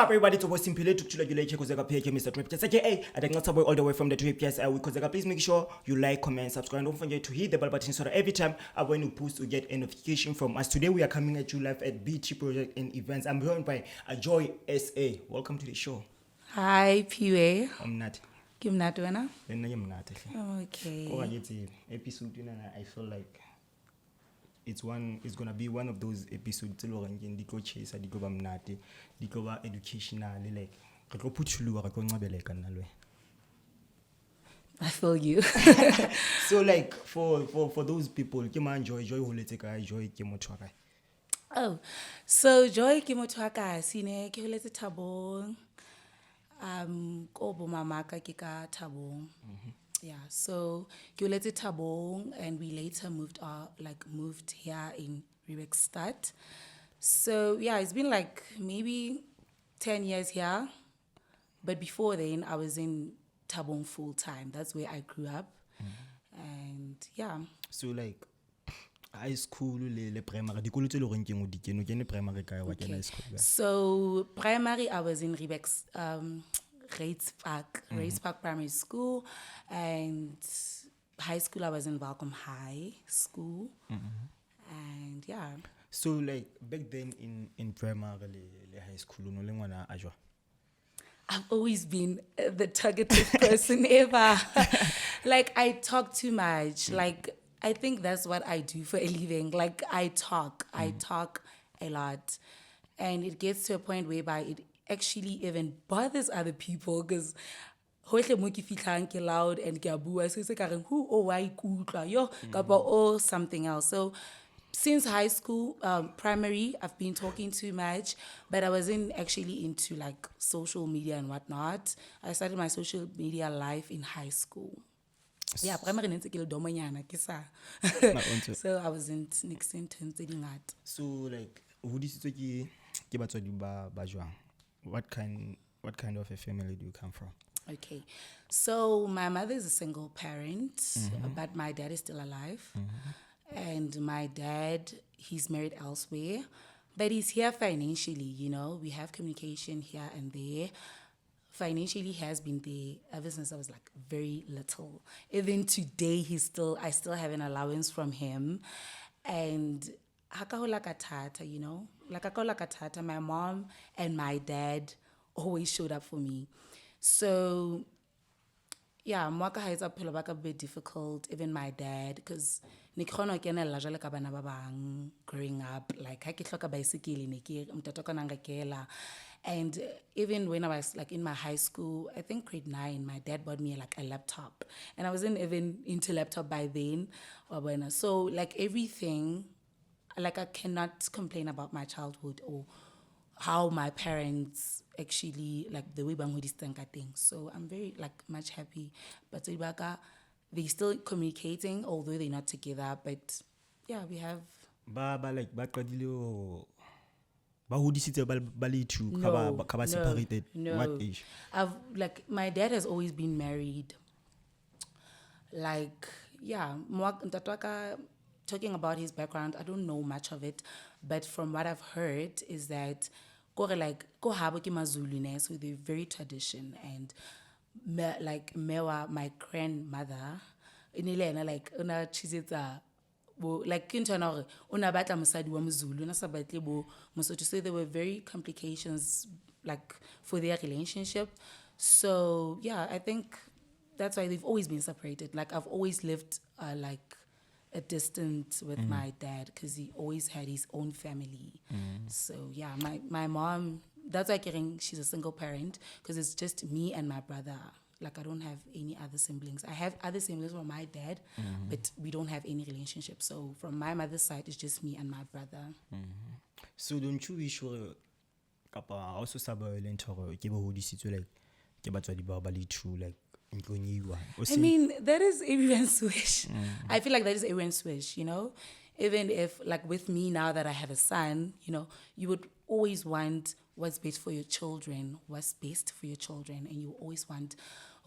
up, everybody? It's almost simple to Khuzeka PH, Mr. Dripcast. Okay, I think that's all the way from the Dripcast. Khuzeka, please make sure you like, comment, subscribe, and don't forget to hit the bell button so that every time when you post, you get a notification from us. Today, we are coming at you live at BT Project and Events. I'm joined by Joy SA. Welcome to the show. Hi, PUA. I'm not. Kim not doing I'm not. Okay. Oh, it's episode 21. I feel like it's gonna be one of those episodes di go chase di go ba mnate di go ba educational like re go phuthuluwa re go ncabele ka nna lwe. I feel you. So like for those people ke man joy holetse ka joy ke motho wa kae? Oh, so Joy ke motho wa ka sine ke holetse Thabong. Ko bo mamaka ke ka Thabong. Yeah, so ke holetse Thabong, and we later moved here in Riebeckstad. So yeah, it's been like maybe 10 years here, but before then I was in Thabong full time. That's where I grew up, and yeah. So like high school le primary dikolo tse le reng ke ngo dikeno ke ne primary kae wa kena high school? So primary I was in Reitspark Primary School, and high school I was in Mbokoma High School, and yeah. So like back then in primary le high school no le ngwana a jwa? I've always been the targeted person ever. Like I talk too much. Like I think that's what I do for a living. Like I talk a lot, and it gets to a point whereby it actually even bothers other people because hohle mo ke fitlang ke loud and ke a bua so se ka reng who or why kutlwa yo kapa or something else. So since high school, primary, I've been talking too much, but I wasn't actually into like social media and whatnot. I started my social media life in high school. Yeah, primary nentse ke le domanyana ke sa. So I wasn't mixing terms tse dingata. So like who disitswe ke batswadi ba jwang? What kind of a family do you come from? Okay, so my mother is a single parent, but my dad is still alive. And my dad, he's married elsewhere, but he's here financially, you know. We have communication here and there. Financially, he has been there ever since I was like very little. Even today, I still have an allowance from him. And hakahola katata, you know. Like hakahola katata, my mom and my dad always showed up for me. So yeah, mwaka ha etsa phelo ba ka bit difficult, even my dad, because ne ke khona ke nela jale ka bana ba bang growing up, like ha ke hloka bicycle ne ke mtato kana ngakela. And even when I was like in my high school, I think grade 9, my dad bought me like a laptop, and I wasn't even into laptop by then. So like everything, like I cannot complain about my childhood or how my parents actually, like the way banghodis thing. So I'm very like much happy. But they still communicating, although they're not together. But yeah, we have. Ba qadile ba hodisitse ba le two ka ba separated. No. What age? Like my dad has always been married. Like yeah, talking about his background, I don't know much of it, but from what I've heard is that ko habo ke Mazulu ne, so they're very tradition, and like mewa, my grandmother inilena like una chisetsa bo like kintana hore una batla mosadi wa Mzulu na sa batle bo Mosotho, so there were very complications like for their relationship. So yeah, I think that's why they've always been separated. Like I've always lived like a distance with my dad because he always had his own family. So yeah, my mom, that's why she's a single parent because it's just me and my brother. Like I don't have any other siblings. I have other siblings from my dad, but we don't have any relationship. So from my mother's side, it's just me and my brother. So don't you wish kapa also saboilent hore ke bo hodisitswe like ke batswadi ba le two like I mean, that is everyone's wish. I feel like that is everyone's wish, you know? Even if, like with me now that I have a son, you know, you would always want what's best for your children, and you always want,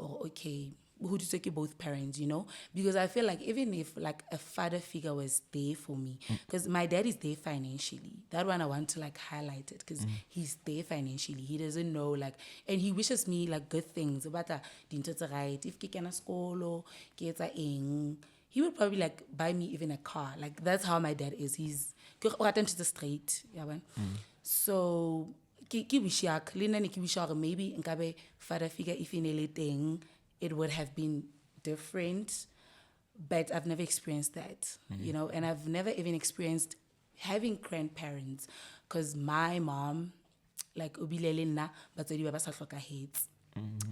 okay, who to take both parents, you know, because I feel like even if like a father figure was there for me, because my dad is there financially. That one I want to like highlight it because he's there financially. He doesn't know like, and he wishes me like good things. But right, if he can school, he would probably like buy me even a car. Like that's how my dad is. He's straight, yeah, man. So maybe nkabe father figure if in anything it would have been different, but I've never experienced that, you know, and I've never even experienced having grandparents because my mom, like ubilele nna batswadi ba ba sa hlokahetse.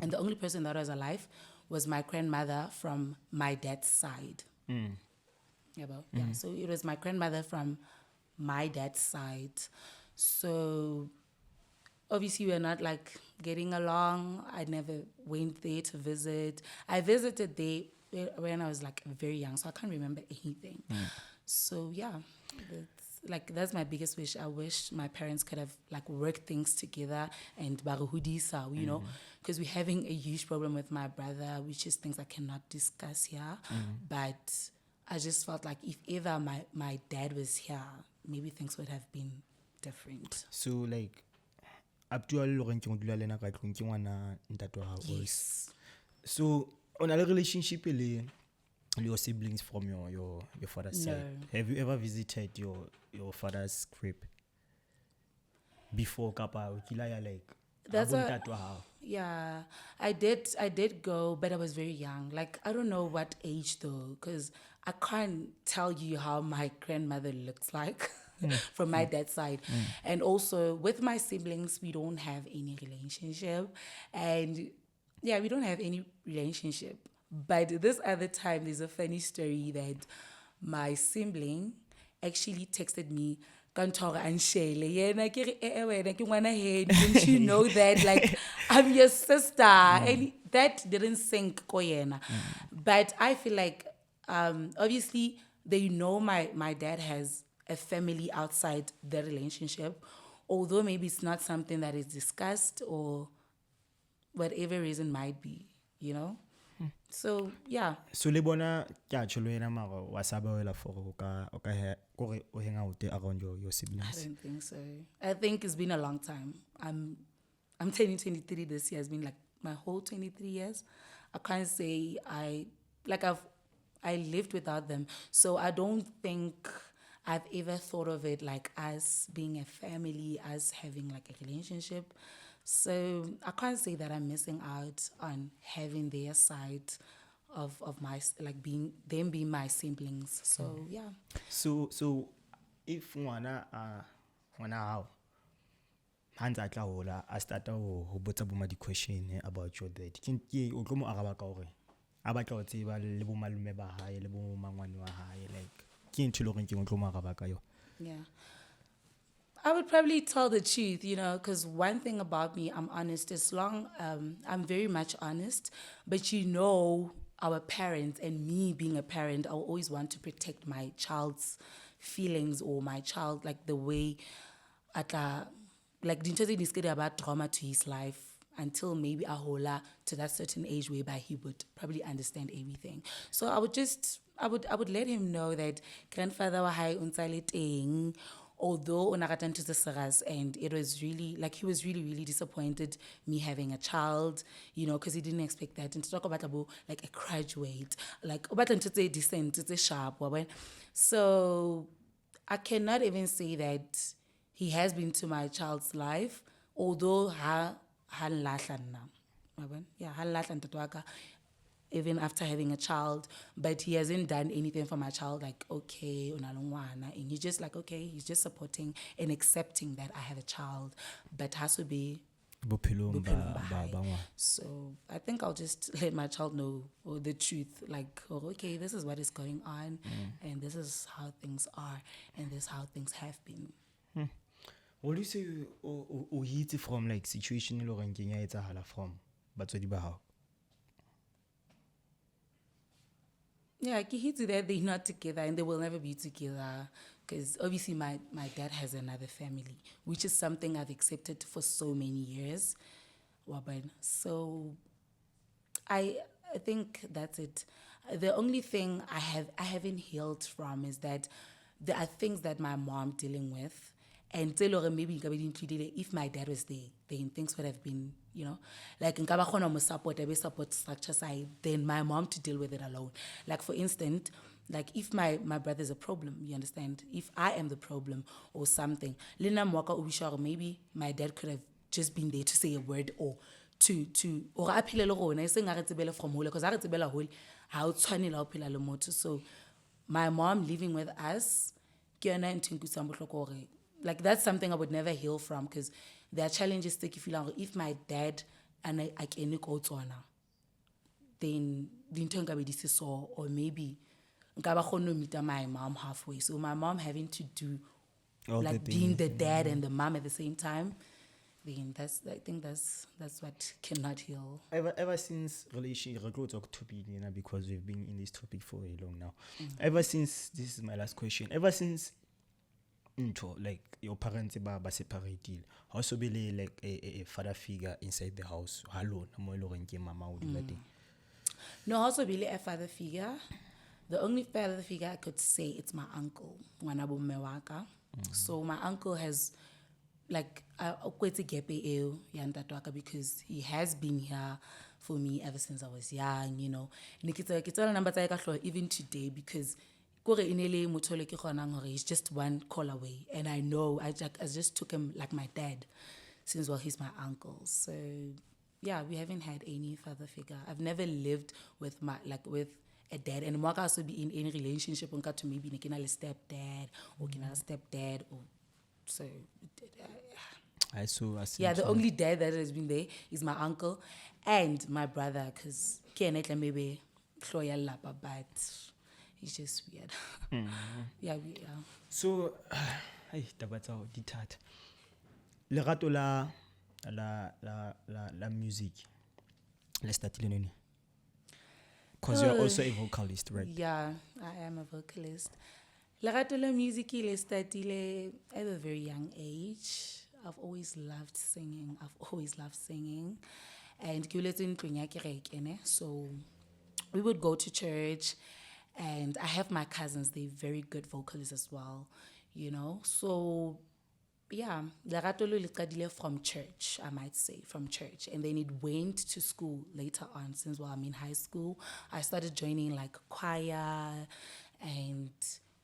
And the only person that was alive was my grandmother from my dad's side. Yeah, so it was my grandmother from my dad's side. So obviously we're not like getting along. I never went there to visit. I visited there when I was like very young, so I can't remember anything. So yeah, that's my biggest wish. I wish my parents could have like worked things together and baruhudisa, you know, because we're having a huge problem with my brother, which is things I cannot discuss here. But I just felt like if ever my dad was here, maybe things would have been different. So like up to Yes. So on a relationship with your siblings from your father's side, have you ever visited your father's crib before Kappa? Like That's yeah, I did go, but I was very young. Like I don't know what age though, because I can't tell you how my grandmother looks like from my dad's side. And also with my siblings, we don't have any relationship, and yeah, we don't have any relationship. But this other time, there's a funny story that my sibling actually texted me, Kantora and Shayla. Don't you know that like I'm your sister? And that didn't sink koyena. But I feel like obviously they know my dad has a family outside the relationship, although maybe it's not something that is discussed or whatever reason might be, you know? So yeah. So le bona kya tsholo ena mara wa sabawela for o hang out around your siblings. I don't think so. I think it's been a long time. I'm turning 23 this year. It's been like my whole 23 years. I can't say I lived without them. So I don't think I've ever thought of it like as being a family, as having like a relationship. So I can't say that I'm missing out on having their side of my like being my siblings. So yeah. So if ngwana how hanza tla hola I start ho botsa bo ma di question about your dad. Ke o tlo mo araba ka hore a batla ho tseba le bo malume ba hae le bo mangwane wa hae, like ke ntho le hore ke o tlo mo araba ka yo. Yeah. I would probably tell the truth, you know, because one thing about me, I'm honest. I'm very much honest, but you know, our parents and me being a parent, I'll always want to protect my child's feelings or my child, like the way, like didn't discuss about trauma to his life until maybe ahola to that certain age whereby he would probably understand everything. So I would let him know that grandfather wa hai untsa teng. Although and it was really like he was really disappointed me having a child, you know, because he didn't expect that. And to talk about like a graduate, like about to decent, it's sharp. So I cannot even say that he has been to my child's life, although even after having a child, but he hasn't done anything for my child, like, okay, and he's just like, okay, he's just supporting and accepting that I have a child, but has to be so I think I'll just let my child know the truth, like, oh, okay, this is what is going on, and this is how things are, and this is how things have been. What do you say o hit from like situation e lo reng kenya etsahala from batswadi ba hao? Yeah, Kihiti that they're not together and they will never be together because obviously my dad has another family, which is something I've accepted for so many years. So I think that's it. The only thing I haven't healed from is that there are things that my mom dealing with, and maybe included if my dad was there, then things would have been, like in support structure side, then my mom to deal with it alone. Like for instance, like if my brother's a problem, you understand? If I am the problem or something, maybe my dad could have just been there to say a word or or I phela le gona iseng a re tsebele from hole because a re tsebela hole ha o tshwanela o phela le motho. So my mom living with us, like that's something I would never heal from because there are challenges that you feel like if my dad and I can go to then the so or maybe meet my mom halfway. So my mom having to do All like the being things, the dad and the mom at the same time. Then I think that's what cannot heal. Ever since because we've been in this topic for a long now. Ever since, this is my last question. Ever since like your parents ba separated, also be like a father figure inside the house. Hello, mama. No, also really a father figure. The only father figure I could say it's my uncle, Wanabo Mewaka. So my uncle has like quite a gap because he has been here for me ever since I was young, even today because he's just one call away, and I know I just took him like my dad since he's my uncle. So yeah, we haven't had any father figure. I've never lived with with a dad, and I'm also be in any relationship to maybe a stepdad or a stepdad or so. The only dad that has been there is my uncle and my brother, because maybe but he's just weird. Yeah. So, tabatao ditat. Lerato la music. Let's start learning. Because you're also a vocalist, right? Yeah, I am a vocalist. Lerato la music le startile at a very young age. I've always loved singing. And so we would go to church, and I have my cousins, they're very good vocalists as well, So yeah, Lerato lo liqadile from church, I might say, from church. And then it went to school later on, since I'm in high school. I started joining like choir, and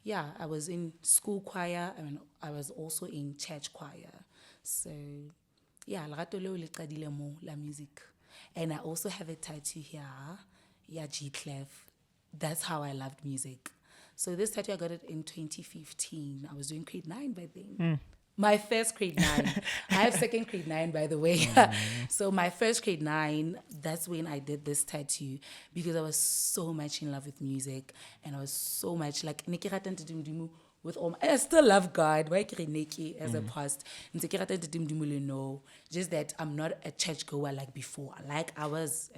yeah, I was in school choir, and I was also in church choir. So yeah, Lerato lo liqadile mo la music. And I also have a tattoo here, G-Clef. That's how I loved music. So this tattoo, I got it in 2015. I was doing grade 9 by then. My first grade 9. I have second grade 9, by the way. So my first grade 9, that's when I did this tattoo, because I was so much in love with music, and I was so much like with all I still love God. Why Neki as a past? No, just that I'm not a church goer like before. Like I was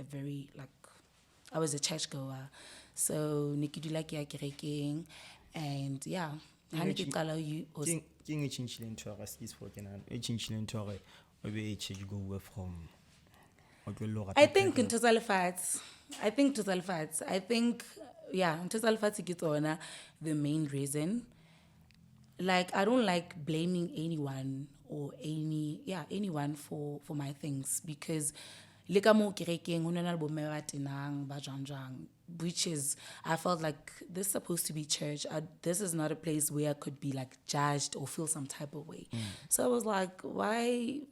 a church goer. So Neki do like Yakireking, and yeah. I think in total facts, the main reason. Like, I don't like blaming anyone or anyone for my things, because which is, I felt like this is supposed to be church. This is not a place where I could be like judged or feel some type of way. So I was like, why?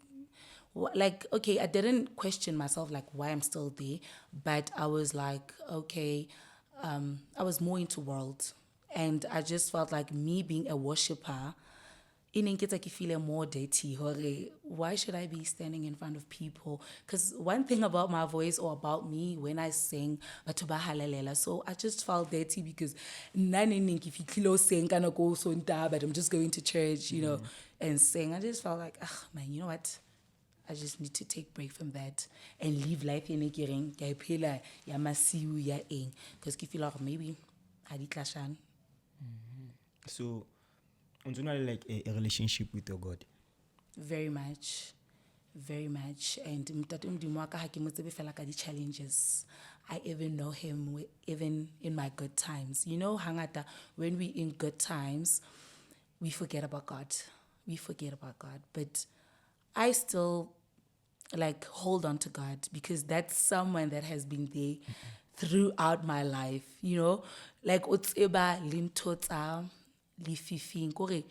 Like, okay, I didn't question myself like why I'm still there, but I was like, okay, I was more into world, and I just felt like me being a worshiper, I feel more dirty. Why should I be standing in front of people? Because one thing about my voice, or about me when I sing, so I just felt dirty, because if you sing, but I'm just going to church, and sing. I just felt like, man, you know what? I just need to take a break from that and live life in a gering. Because I feel like maybe I did clashan. So, like a relationship with your God? Very much. And the challenges. I even know him even in my good times. You know, hangata, when we in good times, we forget about God. We forget about God. But I still like hold on to God because that's someone that has been there throughout my life, you know, like utseba lintotsa lififing kore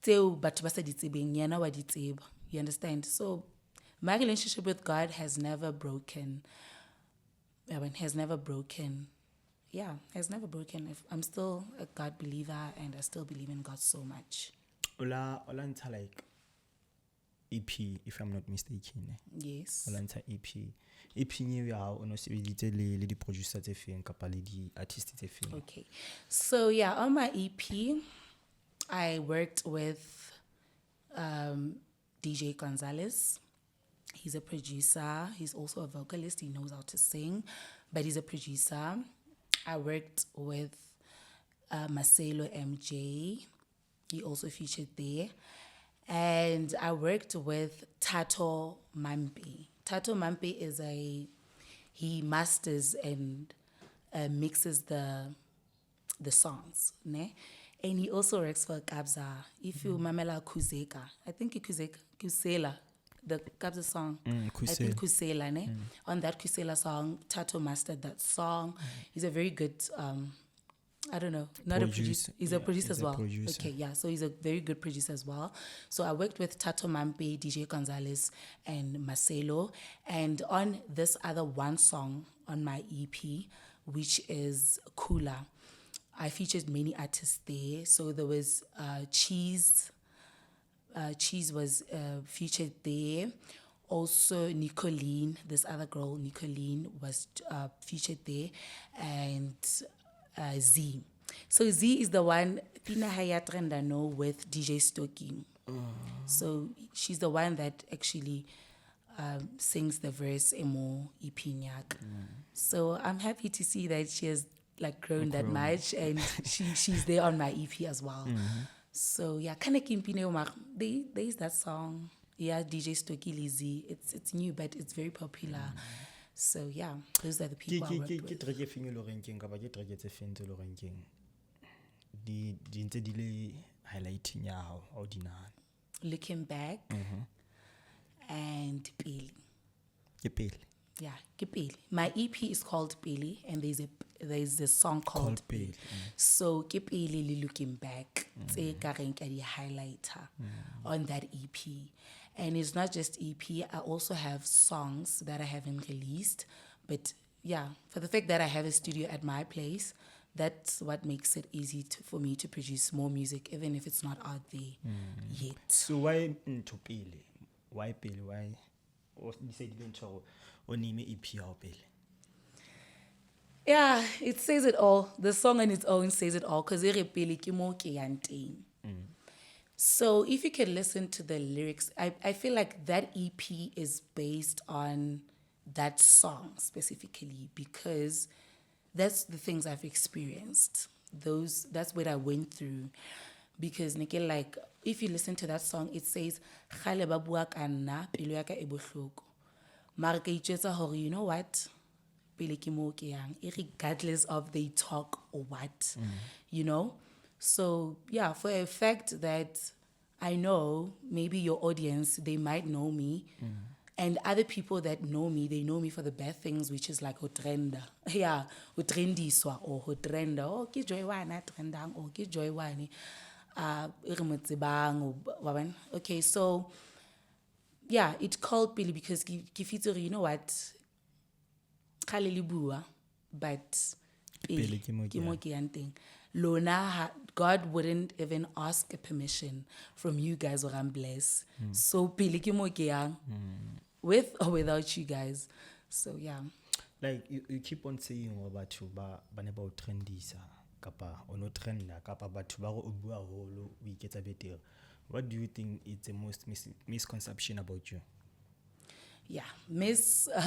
tseo batho ba sa di tsebeng yena wa di tseba. You understand? So my relationship with God has never broken. Has never broken. Yeah, has never broken. I'm still a God believer and I still believe in God so much. Ola ntsha like EP, if I'm not mistaken. Yes. Ola ntsha EP. EP nye ya o no sebeditse le di producer tse feng kapa le di artists tse feng. Okay. So yeah, on my EP, I worked with DJ Gonzalez. He's a producer. He's also a vocalist. He knows how to sing, but he's a producer. I worked with Marcelo MJ. He also featured there. And I worked with Tato Mampi. Tato Mampi is he masters and mixes the songs, ne? And he also works for Kabza. If you mamela Khuzeka, I think Khuzela, the Kabza song. I think Khuzela, ne? On that Khuzela song, Tato mastered that song. He's a very good I don't know, not a producer. He's a producer as well. Producer. Okay, yeah. So he's a very good producer as well. So I worked with Tato Mampe, DJ Gonzalez, and Marcelo. And on this other one song on my EP, which is Kula, I featured many artists there. So there was Cheese. Cheese was featured there. Also, Nicolene, this other girl, Nicolene, was featured there. And Z. So Z is the one Pina Hayatrenda know with DJ Stoking. So she's the one that actually sings the verse emo Ipinyak. So I'm happy to see that she has like grown that much and she's there on my EP as well. So yeah, there's that song. Yeah, DJ Stoking Lizzy. It's new but it's very popular. So yeah, those are the people I work with. Looking back and Pili. Yeah, Pili. My EP is called Pili and there's a song called Pili. So Pili looking back, the highlighter on that EP. And it's not just EP, I also have songs that I haven't released. But yeah, for the fact that I have a studio at my place, that's what makes it easy for me to produce more music, even if it's not out there yet. So why Pili? Why Pili? Why? You said you name EP or Pili? Yeah, it says it all. The song on its own says it all. Because so if you can listen to the lyrics, I feel like that EP is based on that song specifically because that's the things I've experienced. That's what I went through. Because like if you listen to that song, it says Khale ba bua ka nna pelo ya ka e bohloko. Mara ka itjwetsa hore you know what? Pele ke mo ke yang, regardless of they talk or what. You know? So, yeah, for a fact that I know maybe your audience, they might know me. And other people that know me, they know me for the bad things, which is like hotrenda. Yeah, hotrendiswa or hotrenda. Oh, ke joy wana trendang or ke joy wani. Okay, so, yeah, it's called Pili because Kifituri, you know what? Khaleli bua, but Pili, Kimoki Lona, God wouldn't even ask a permission from you guys or I'm blessed. So Pili Kimoki with or without you guys. So yeah. Like you keep on saying about you about trendisa kapa ono trenda kapa batho ba go bua holo we get a better. What do you think is the most misconception about you? Yeah,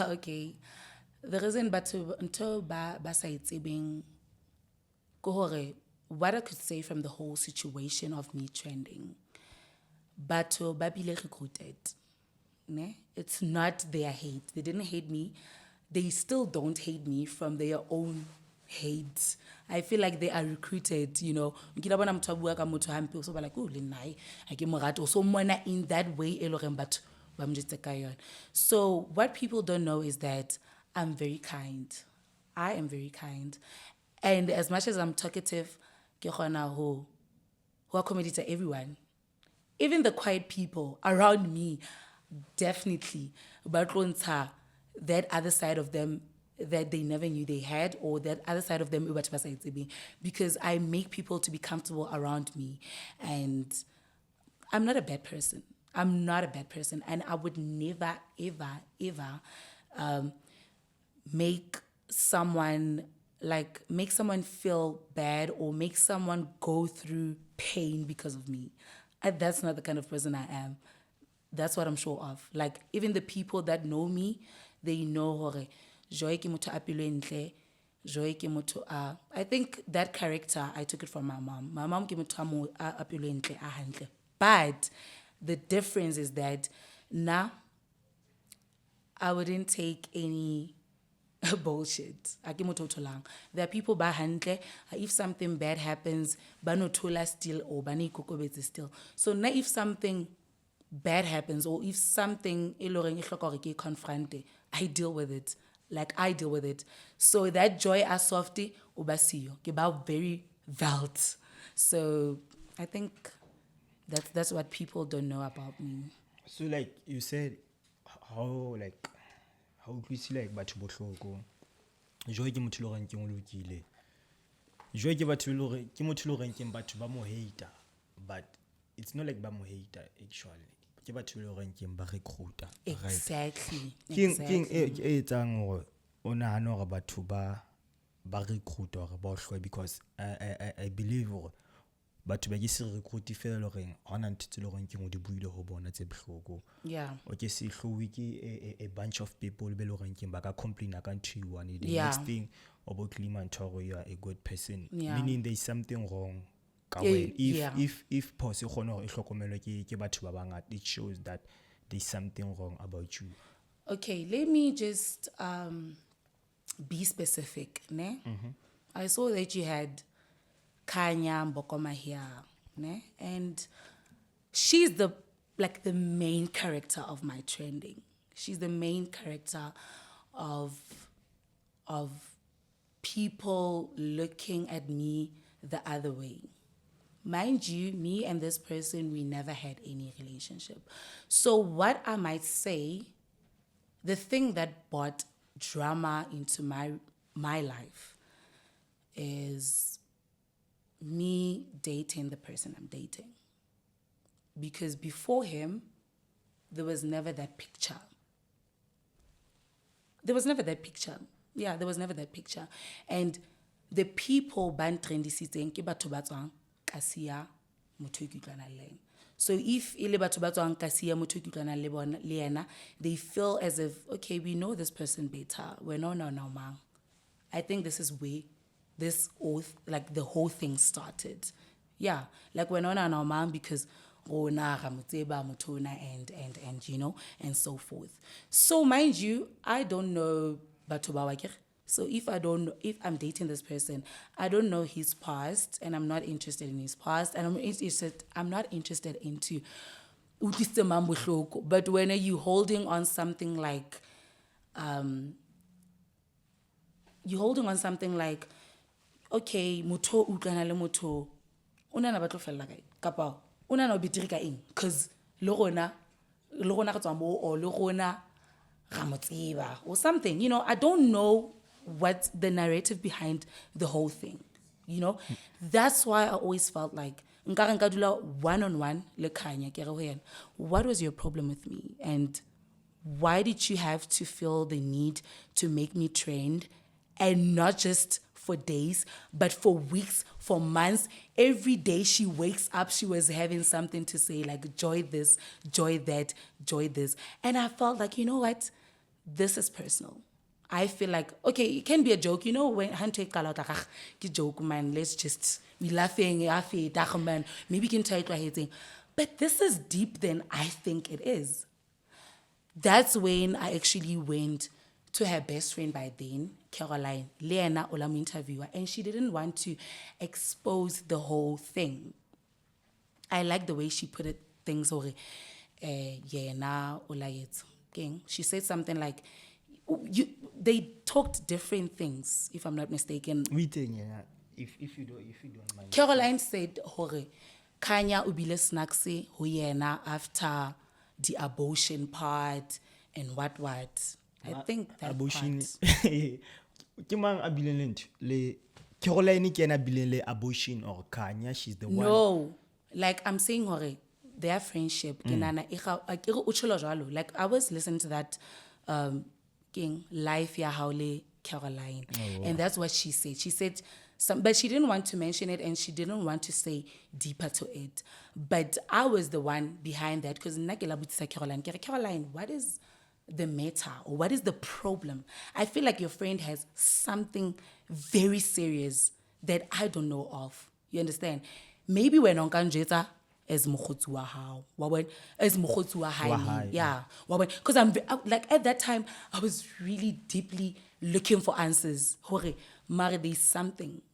okay. The reason batho until ba sa itsebeng kohore what I could say from the whole situation of me trending. Batho ba bile recruited. Ne? It's not their hate. They didn't hate me. they still don't hate me from their own hate. I feel like they are recruited, you know. Nkile bona motho a bua ka motho hampe, so ba like, oh, le nna ha ke mo rate. So mona in that way, e lo reng batho ba mo jetse ka yona. So what people don't know is that I'm very kind. I am very kind. And as much as I'm talkative, ke kgona ho accommodate everyone. Even the quiet people around me, definitely, ba tlo ntsha that other side of them that they never knew they had, or that other side of them, because I make people to be comfortable around me. And I'm not a bad person. I'm not a bad person. And I would never, ever, ever make someone feel bad or make someone go through pain because of me. That's not the kind of person I am. That's what I'm sure of. Like, even the people that know me, they know hore joy ke motho a pelo entle, joy ke motho a. I think that character I took it from my mom. My mom ke motho a pelo entle a hantle. But the difference is that now I wouldn't take any bullshit. There are people ba hantle. If something bad happens, ba no thola still or ba ne ikokobetse still. So now if something bad happens, or if something e loreng e hloka hore ke confronte, I deal with it. Like, I deal with it. So that joy as softy o ba siyo ke ba very veld. So I think that's what people don't know about me. So like you said, how you see like batho bohloko joy ke motho le gore ke ngolokile, joy ke batho le gore ke motho le gore ke batho ba mo hater, but it's not like ba mo hater actually ke batho le gore ke ba recruiter. Exactly. King e etsang gore o nahana gore batho ba recruiter gore ba hlwa, because I believe gore batho ba ke se recruit fela le gore hona ntse le gore ke mo di buile ho bona tse bohloko. Yeah. Okay, se hlowe ke a bunch of people be le gore ke ba ka complain ka ntho one. The Yeah. next thing about Kliman Toro, you are a good person. Yeah. Meaning there is something wrong. Yeah. If pose khona gore e hlokomelwe ke batho ba bangata, it shows that there's something wrong about you. Okay, let me just be specific, ne? I saw that you had Khanya Mbokoma here, ne? And she's the main character of my trending. She's the main character of people looking at me the other way. Mind you, me and this person, we never had any relationship. So what I might say, the thing that brought drama into my life is me dating the person I'm dating. Because before him, there was never that picture. There was never that picture. Yeah, there was never that picture. And the people ban trendy sitting ke batho ba tswang kasia motho ke utlwana le ena. So if ile batho ba tswang kasia motho ke utlwana le bona le ena, they feel as if, okay, we know this person better. We're no man. I think this is where this oath, like the whole thing started. Yeah, like we're no man because and you know, and so forth. So mind you, I don't know batho. So if I'm dating this person, I don't know his past, and I'm not interested in his past, and I'm not interested into but when are you holding on something like okay, motho utlwana le motho una na batlo fella kae kapa una na bitiri ka eng, cuz le rona ga tswa mo o le rona ga motseba or something, you know. I don't know what's the narrative behind the whole thing, you know. That's why I always felt like nkare nka dula one-on-one le Khanya ke re ho yena, what was your problem with me, and why did you have to feel the need to make me trend, and not just for days, but for weeks, for months? Every day she wakes up, she was having something to say, like joy this, joy that, joy this. And I felt like, you know what? This is personal. I feel like, okay, it can be a joke, you know, when Hunter Kalata joke, man, let's just be laughing, man, maybe you can tell it what hating. But this is deep than I think it is. That's when I actually went to her best friend by then, Caroline, Leana Olam interviewer, and she didn't want to expose the whole thing. I like the way she put it, things or she said something like, they talked different things, if I'm not mistaken. If you don't mind. Caroline said, hore, Khanya ubile snackse ho yena after the abortion part and what. I think that abortion. part. Ke mang a bileng le ntho? Le Caroline ke ena a bileng le abortion or Khanya, she's the one. No, like I'm saying, hore, their friendship, like I was listening to that live ya haule Caroline, and that's what she said. She said but she didn't want to mention it, and she didn't want to say deeper to it. But I was the one behind that, because Caroline, what is the matter, or what is the problem? I feel like your friend has something very serious that I don't know of. You understand? Maybe when on Kanjeta as mokgotsi wa hao, as mokgotsi wa hae, yeah, because I'm like at that time I was really deeply looking for answers. Hore, mare, there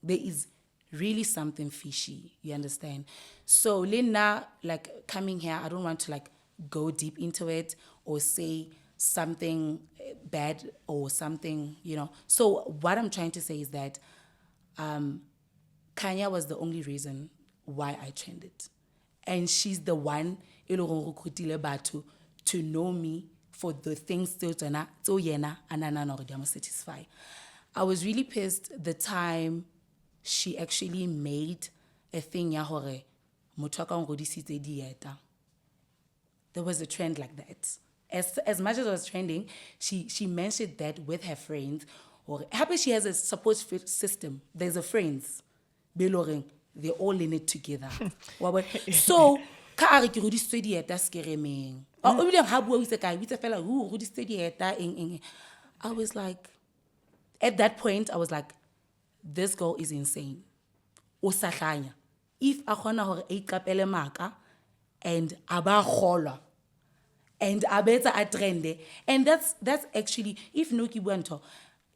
is really something fishy. You understand? So Lina, like coming here, I don't want to like go deep into it or say something bad or something, you know. So what I'm trying to say is that Khanya was the only reason why I trended. And she's the one to know me for the things I'm satisfied. I was really pissed the time she actually made a thing ya hore motho a ka ngodisitse dieta. There was a trend like that. As much as it was trending, she mentioned that with her friends. Or happy she has a support system. There's a friends. Beloring. They're all in it together. So, I was like, at that point, I was like, this girl is insane. If I hore e kapele maka and aba kholwa and abetsa a trende, and that's actually, if no ki buanto,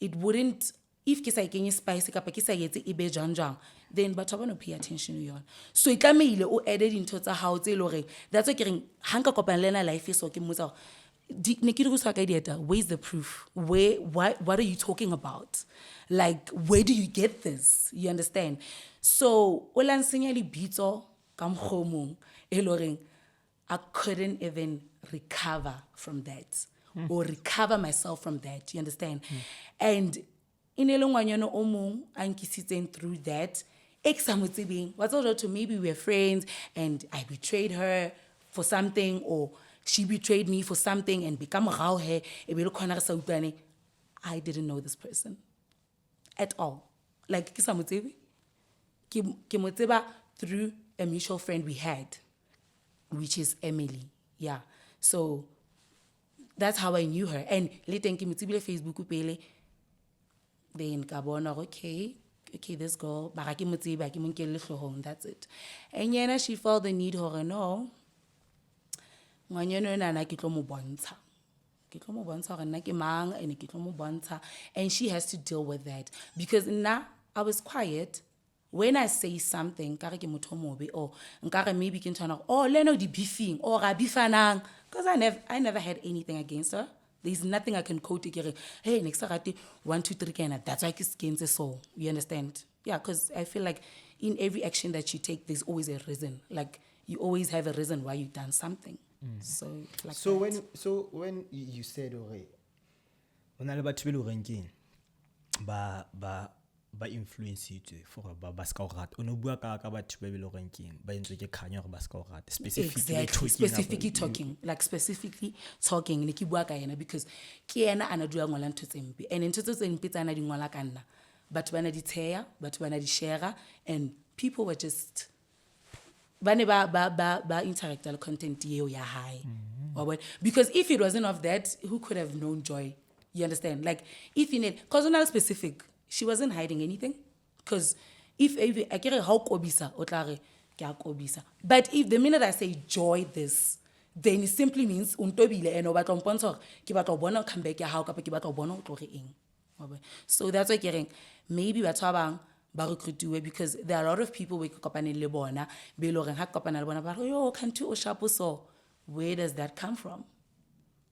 it wouldn't, if kisa ikenye spicy kapa kisa yetse ibe janjang, then batho ba no pay attention to you. So it tlameile o added into tsa hao tse lore, that's what kering hanka kopana lena life is okay motsa where's the proof? What are you talking about? Like, where do you get this? You understand? So olansenyali bitso kam khomong eloring, I couldn't even recover from that or recover myself from that. You understand? And in elongwanyano omong ankisitseng through that, what's all to maybe we're friends and I betrayed her for something, or she betrayed me for something and become rao he. I didn't know this person at all. Like kisamutsibi, through a mutual friend we had, which is Emily. Yeah. So that's how I knew her. And later in Facebook upele, then kabona, okay, this girl, that's it. And yena she felt the need her no. And she has to deal with that. Because now I was quiet. When I say something, or maybe can turn off, oh, Leno di beefing, or Rabifanang, because I never had anything against her. There's nothing I can quote together. Hey, next 1, 2, 3, and that's why it's against the soul. You understand? Yeah, because I feel like in every action that you take, there's always a reason. Like you always have a reason why you've done something. So when you said okay, on a batho be ranking ba influence you for ba ska o rata o no bua ka batho ba be le ranking ba entse ke Khanya gore ba ska o rata specifically talking ne ke bua ka yena because ke yena ana dua ngola ntho tse mpe and ntho tse mpe tsana di ngola ka nna batho bana di tsheya batho bana di share and people were just bane ba interact with content yeo ya high. Because if it wasn't of that, who could have known Joy? You understand? Like if in it, because not specific, she wasn't hiding anything. Because if I get how kobisa, but if the minute I say Joy this, then it simply means untobile and o batla mpontsha hore ke batla ho bona comeback ya hao kapa ke batla ho bona o tlore eng. So that's why ke reng maybe batho ba bang ba recruitiwe because there are a lot of people we kopane le bona be lo reng ha kopana le bona ba re yo can't o sharp so where does that come from?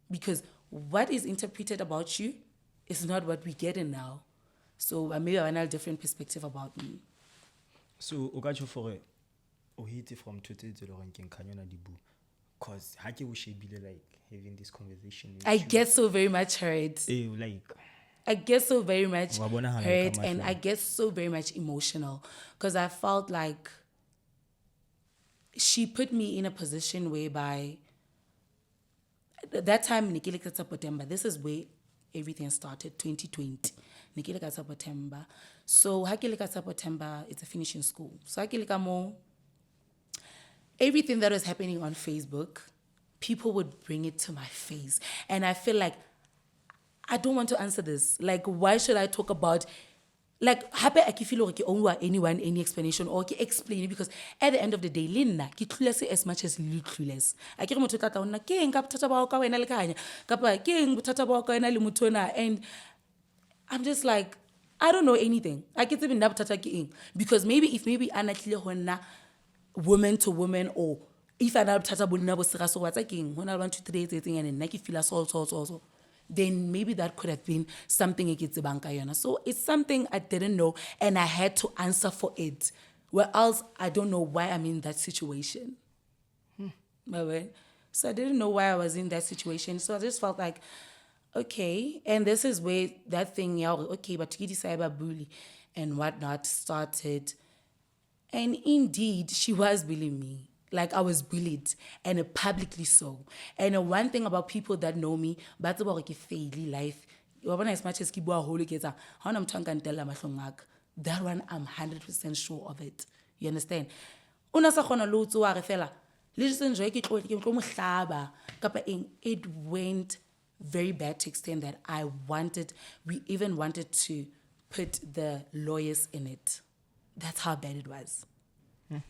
Because what is interpreted about you is not what we get in now. So maybe I have a different perspective about me. So o ka tjho for o hit from Tsotetsi le ranking Khanya na dibu cause ha ke o shebile like having this conversation with I you, get so very much hurt. like I get so very much Wa bonahala hurt ka and mahlo. I get so very much emotional because I felt like she put me in a position whereby that time Nikile September, this is where everything started, 2020. Nikile September. So Hakile September, it's a finishing school. So Hakile mo everything that was happening on Facebook, people would bring it to my face. And I feel like I don't want to answer this. Like, why should I talk about, like, happy I feel like anyone, any explanation, or explain it, because at the end of the day, Linda, ki clueless as much as you clueless. I can't tata ona ke ngap tata ba ka wena le Khanya, kapa ke eng tata ba ka wena le Mphono, and I'm just like, I don't know anything. I can't even nap tata ke eng, because maybe anatlile hona woman to woman, or if I nap tata bonna bo sega so what's king when I want to trade anything and naki feel so then maybe that could have been something I get to. So it's something I didn't know and I had to answer for it. Where else I don't know why I'm in that situation. So I didn't know why I was in that situation. So I just felt like, okay, and this is where that thing, okay, but Kidi cyber bully and whatnot started. And indeed, she was bullying me. Like I was bullied, and publicly so. And one thing about people that know me, but about like faily life, as much as kibwa holy keta, how I'm talking tell that one I'm 100% sure of it. You understand? Una sa khona lo tso wa re fela. Le just enjoy ke tlo mo hlaba kapa eng. It went very bad to extent that we even wanted to put the lawyers in it. That's how bad it was.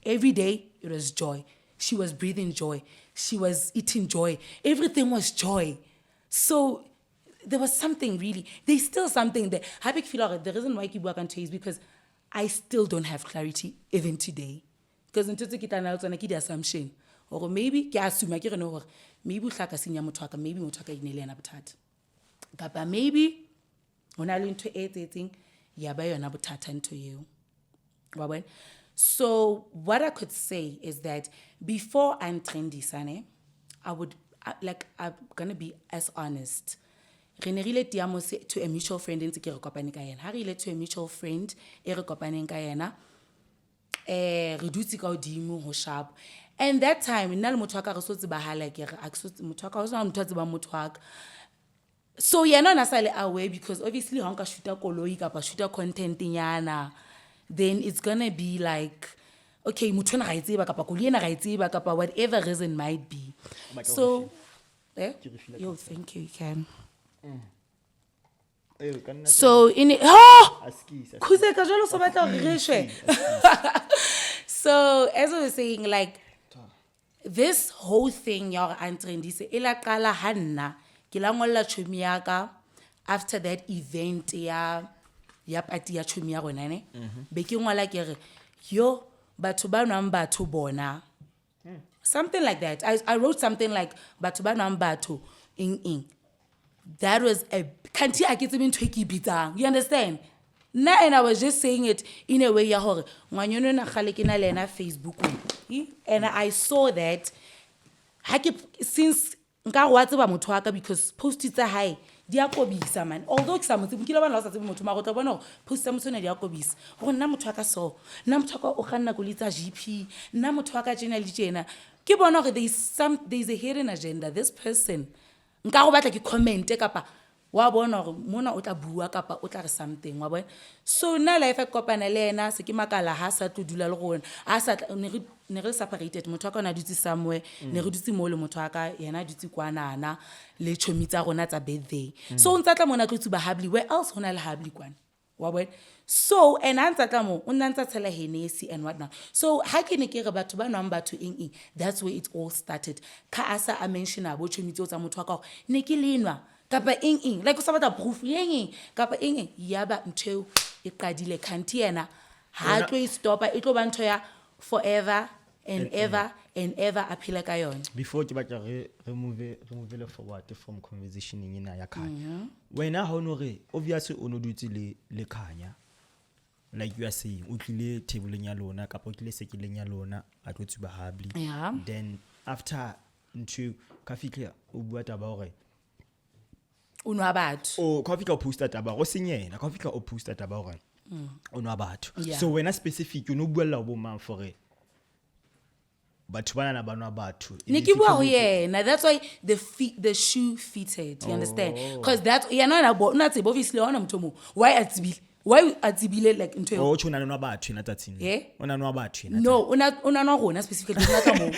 Every day, it was joy. She was breathing joy. She was eating joy. Everything was joy. So there was something really, there's still something there. Happy feel like the reason why I keep working to is because I still don't have clarity even today. Because in Tsotetsi kita na tsona ke di assumption. Or maybe, ke assume, ke reno hore, maybe uhlaka sinya motho waka, maybe motho waka inele yana bothata. Kapa maybe, hona le ntho e etseng, ya ba yona bothata ntho eo. Wa bona? So what I could say is that before I'm trendy, Sane, I'm gonna be as honest. Re ne rile tiamo to a mutual friend in ke re kopane ka yena. Ha rile to a mutual friend e re kopaneng ka yena. Re dutse ka odimo ho sharp. And that time nna le motho wa ka re so tsebahala ke re motho wa ka o sa motho tseba motho wa ka. So yena na sale away because obviously ha nka shoota koloi kapa shoota content nyana. Then it's gonna be like, okay, mutho na ga itseba kapa koloi na ga itseba kapa whatever reason might be. So, yo, thank you, you can. So in it, Khuzeka jalo so batla re shwe. So as I was saying, like this whole thing ya antrendise ela qala hanna ke la ngolla chomi ya ka after that event ya party ya chomi ya rona ne be ke ngwala ke re yo batho ba nwang batho bona something like that. I wrote something like batho ba nwang batho ing. That was a kanti a ke tsebe ntho e ke bitsang. You understand? Na and I was just saying it in a way ya hore ngwanyono na khale ke na le na Facebook and I saw that since nka wa tseba motho wa ka because post tsa hae di a kobisa man, although ke sa motse ke le bana la sa tsebe motho ma go tla bona post tsa motho ne di a kobisa go nna motho wa ka so nna motho wa ka o ganna go litsa GP nna motho wa ka tsena le tsena ke bona gore there's a hidden agenda. This person nka go batla ke comment kapa wa bona gore mona o tla bua kapa o tla re something wa bona. So na life e kopana le ena se ke makala ha sa tlo dula le gona a sa ne re separated motho wa ka na dutse somewhere ne re dutse mo le motho wa ka yena dutse kwanana le chomi tsa rona tsa birthday. So ntsa tla mona tlo tsuba habli where else hona le habli kwana So and answer kamo unantsa tshela Hennessy and whatnot. So ha ke ne ke re batho ba nwang batho eng, that's where it all started. Ka asa a mention a bo chomitso tsa motho wa ka ne ke lenwa kapa eng like o sa batla proof eng kapa eng yaba ntho e qadile kanti yena ha tlo stop e tlo ba ntho ya forever and ever and ever a phela ka yona. Before ke batla re move forward from conversation ena ya Khanya. Wena ha ono re obviously ono dutse le Khanya, like you are saying o tlile tableng ya lona kapa o tlile sekileng ya lona a tlo tsuba habli. Yeah. Then after into ka fitla o bua taba hore o nwa batho o ka fitla o posta taba go senyena ka fitla o posta taba hore o nwa batho. Yeah. So wena specific o no buella bo mang for batho bana ba nwa batho ne ke bua ho yena, that's why the shoe fitted, you understand, because that yena na bo na tsebo obviously ona motho mo why a tsibile like into o tshona nwa batho ena tsatsing ona nwa batho ena no una nwa rona specifically una tla mo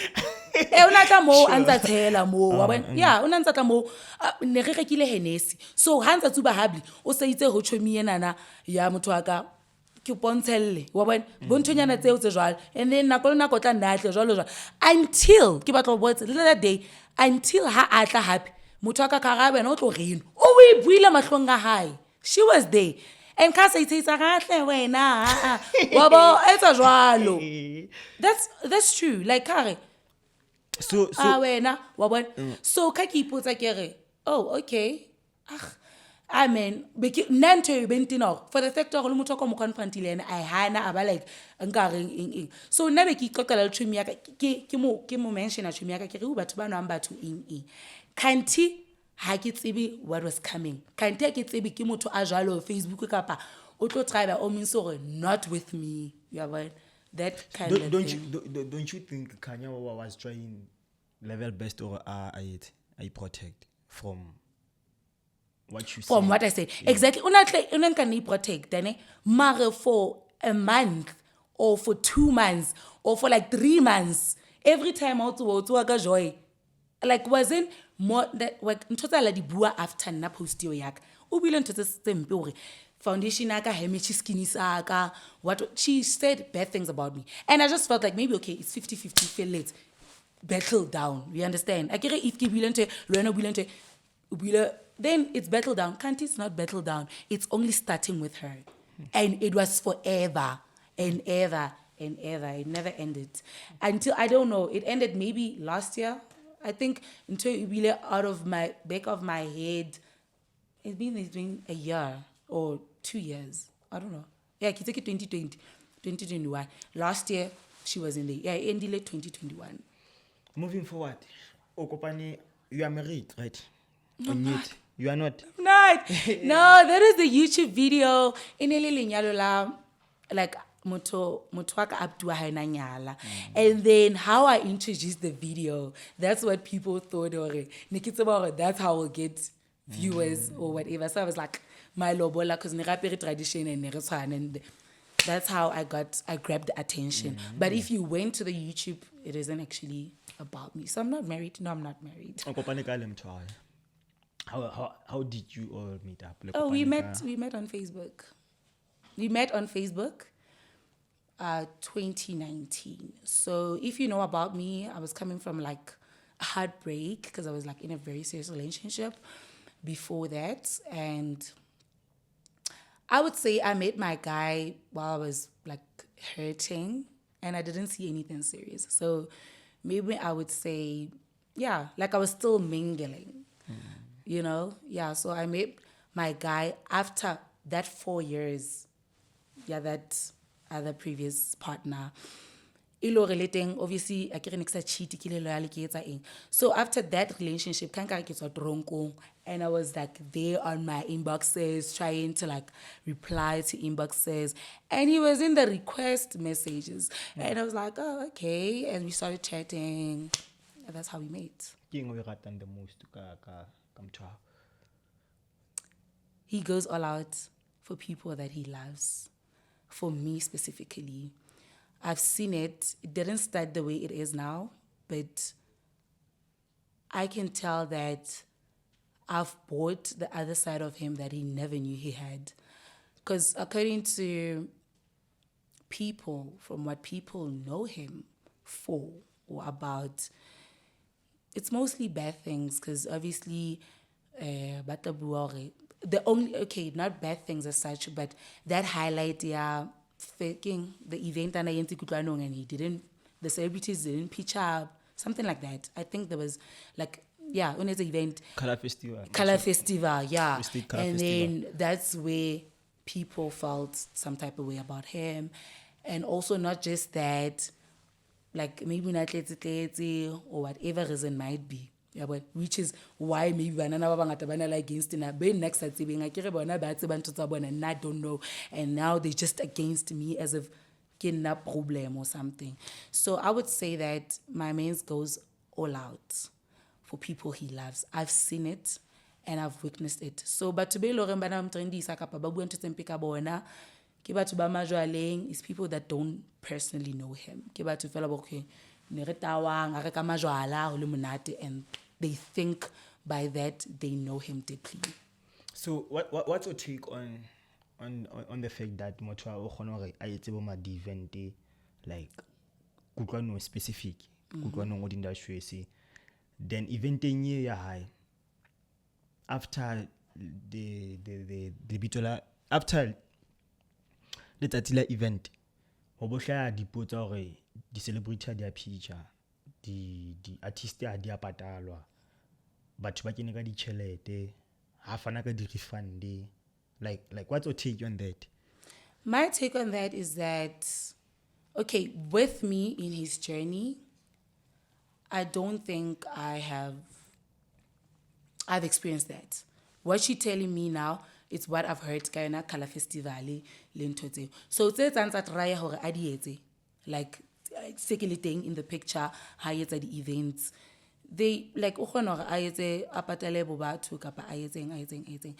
una tla mo antsa tshela mo wa bona yeah una ntsa tla mo ne re rekile Hennessy so ha ntsa tsuba habli o sa itse ho chomi yena na ya motho wa ka ke pontshelle wa bona bonthonyana tseo tse jwalo and then nako tla nnatle jwalo until ke batla go botsa that day until ha atla happy motho wa ka ga bana o tlo reno o e buile mahlong a hae she was there and ka sa itsa gahle wena wa bo etsa jwalo that's true like kare so wena wa bona so ka ke ipotsa ke re oh okay amen nanto bentino for the fact of le motho ka mo confrontile ene I hana aba like nkare eng so nna be ke iqoqela le tshumi ya ka ke mo mention a tshumi ya ka ke re u batho ba nwang batho eng kanti ha ke tsebe what was coming kanti ha ke tsebe ke motho a jalo Facebook kapa o tlo try ba o mean so not with me you are that kind of thing. Don't you think Khanya was trying level best or I protect from what you say? From what I said. Yeah. Exactly. Una can protect then mare for a month or for 2 months or for like 3 months. Every time out to ga joy. Like wasn't more that like ntotsa la di bua after na post yo yak. O bile ntotse sempe hore foundation aka hemechi skinny saka what she said bad things about me and I just felt like maybe okay it's 50-50 feel it battle down you understand akere if ke bile ntwe lwena bile ntwe bile then it's battle down can't it's not battle down it's only starting with her and it was forever and ever and ever it never ended until I don't know it ended maybe last year I think until it bile out of my back of my head it's been a year or 2 years. I don't know. Yeah, it's like 2020, 2021. Last year, she was in the... Yeah, ended 2021. Moving forward, Okopani, you are married, right? You are not? Not. No, that is the YouTube video. Like, Motwaka Abdua Hainanyala. And then how I introduced the video, that's what people thought, or that's how we'll get viewers or whatever. So I was like... my lobola because nerapere tradition and that's how I grabbed the attention. But if you went to the YouTube, it isn't actually about me. So I'm not married. No, I'm not married. How did you all meet up? Oh, we met on Facebook. We met on Facebook 2019. So if you know about me, I was coming from like a heartbreak because I was like in a very serious relationship before that. And I would say I met my guy while I was like hurting and I didn't see anything serious. So maybe I would say, yeah, like I was still mingling, you know? Yeah, so I met my guy after that 4 years. Yeah, that other previous partner. Ilo relating, obviously, I can't cheat. So after that relationship, and I was like there on my inboxes, trying to like reply to inboxes. And he was in the request messages. And I was like, oh, okay. And we started chatting. And that's how we met. He goes all out for people that he loves. For me specifically. I've seen it. It didn't start the way it is now, but I can tell that I've bought the other side of him that he never knew he had. Because according to people, from what people know him for or about, it's mostly bad things. Because obviously, not bad things as such, but that highlight, faking the event and the celebrities didn't pitch up, something like that. I think there was like, when it's an event, Color Festival. yeah. Twisted Color And Festival. then that's where people felt some type of way about him. And also not just that, like maybe not tletse or whatever reason might be. Yeah, but which is why maybe banana ba bangata bana la against na be next at being I care bona ba tseba ntho tsa bona and I don't know, and now they just against me as if ke na problem or something. So I would say that my man goes all out for people he loves. I've seen it and I've witnessed it. So but to be loreng bana mtrendisa kapa ba bua ntho tse mpe ka bona ke batho ba majwaleng is people that don't personally know him. Ke batho fela ba okay ne re tawang a re ka majwala ho le monate, and they think by that they know him deeply. So what's your take on the fact that motho o khona hore a etse bo ma event like kutlwano specific kutlwano mo industry se, then eventing ye ya high after the bitola after the tatila event ho bohla dipotsa hore di celebrity di a pitcha di artist a di a patalwa batho ba kene ka di chelete ha fana ka di refund like what's your take on that? My take on that is that, okay, with me in his journey, I don't think I've experienced that. What you're telling me now, it's what I've heard Kayana Kala Festival Lintote. So it's that raya hore adiete, like circulating in the picture, how it's at the events. They like ukhono ayetse apatale bobatu kapa ayetseng.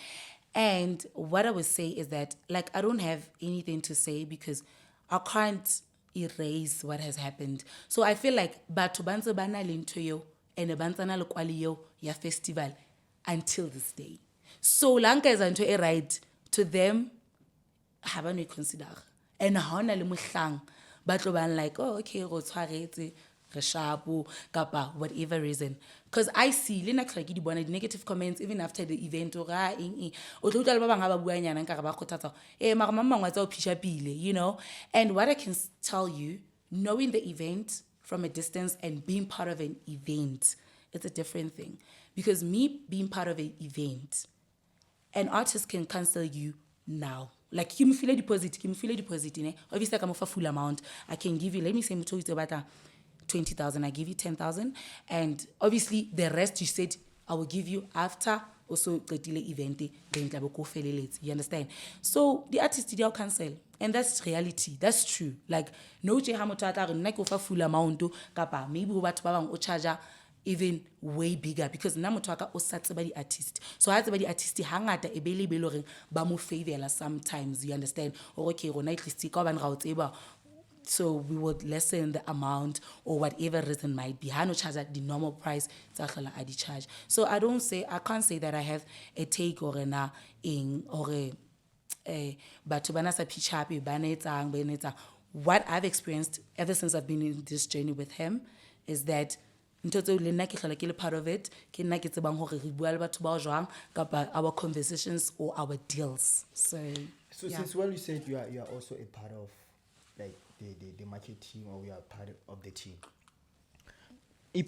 And what I would say is that, like, I don't have anything to say because I can't erase what has happened. So I feel like batho bantse bana le ntho eo and bantsana le kwali eo ya festival until this day. So lanka is ntho e right to them, ha ba no consider. And ha ona le mohlang batlo ban like, oh okay, go tshwaretse reshapo kapa whatever reason. Because I see le na like di negative comments even after the event o ga eng o tlo tla ba bang ba bua nyana nka ba khothatsa mara mama tsa o phisha pile, you know. And what I can tell you, knowing the event from a distance and being part of an event, it's a different thing. Because me being part of an event, an artist can cancel you now. Like, you feel a deposit, obviously I can offer full amount. I can give you, let me say, it's about 20,000, I give you 10,000. And obviously the rest you said, I will give you after also the event, then you understand? So the artist did cancel. And that's reality. That's true. Like, no offer full amount, kapa maybe o charge even way bigger because na motho aka o sa tseba di artist. So ha tseba di artist hangata e bele hore ba mo favor sometimes, you understand? Or okay, rona at least ka ban ra o tseba, so we would lessen the amount or whatever reason might be. Ha no charge at the normal price tsa khala a di charge. So I can't say that I have a take or na in or batho bana sa pitch happy banetsang. What I've experienced ever since I've been in this journey with him is that part of it, our conversations or our deals. So yeah. Since you said you are also a part of like the market team, or we are part of the team.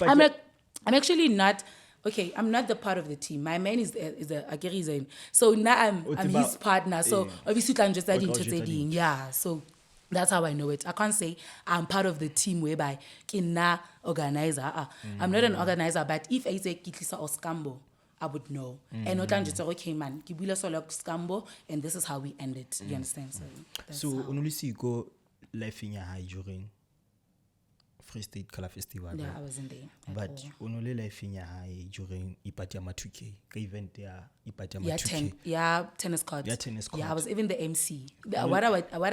I'm actually not. Okay, I'm not the part of the team. My man is a Agerizen. So now I'm his partner. So obviously I'm just adding. Yeah. So that's how I know it. I can't say I'm part of the team whereby kina organizer. I'm not an organizer, but if I say Kitlisa or Scambo, I would know. And not just okay, man, Kibula solo Scambo, and this is how we end it. You understand? So only see you go live in your high during Free State Color Festival. Yeah, I was in there. But only live in your high during Ipatiama 2K. Event there, Ipatiama 2K. Tennis court. Yeah, tennis court. Yeah, I was even the MC. What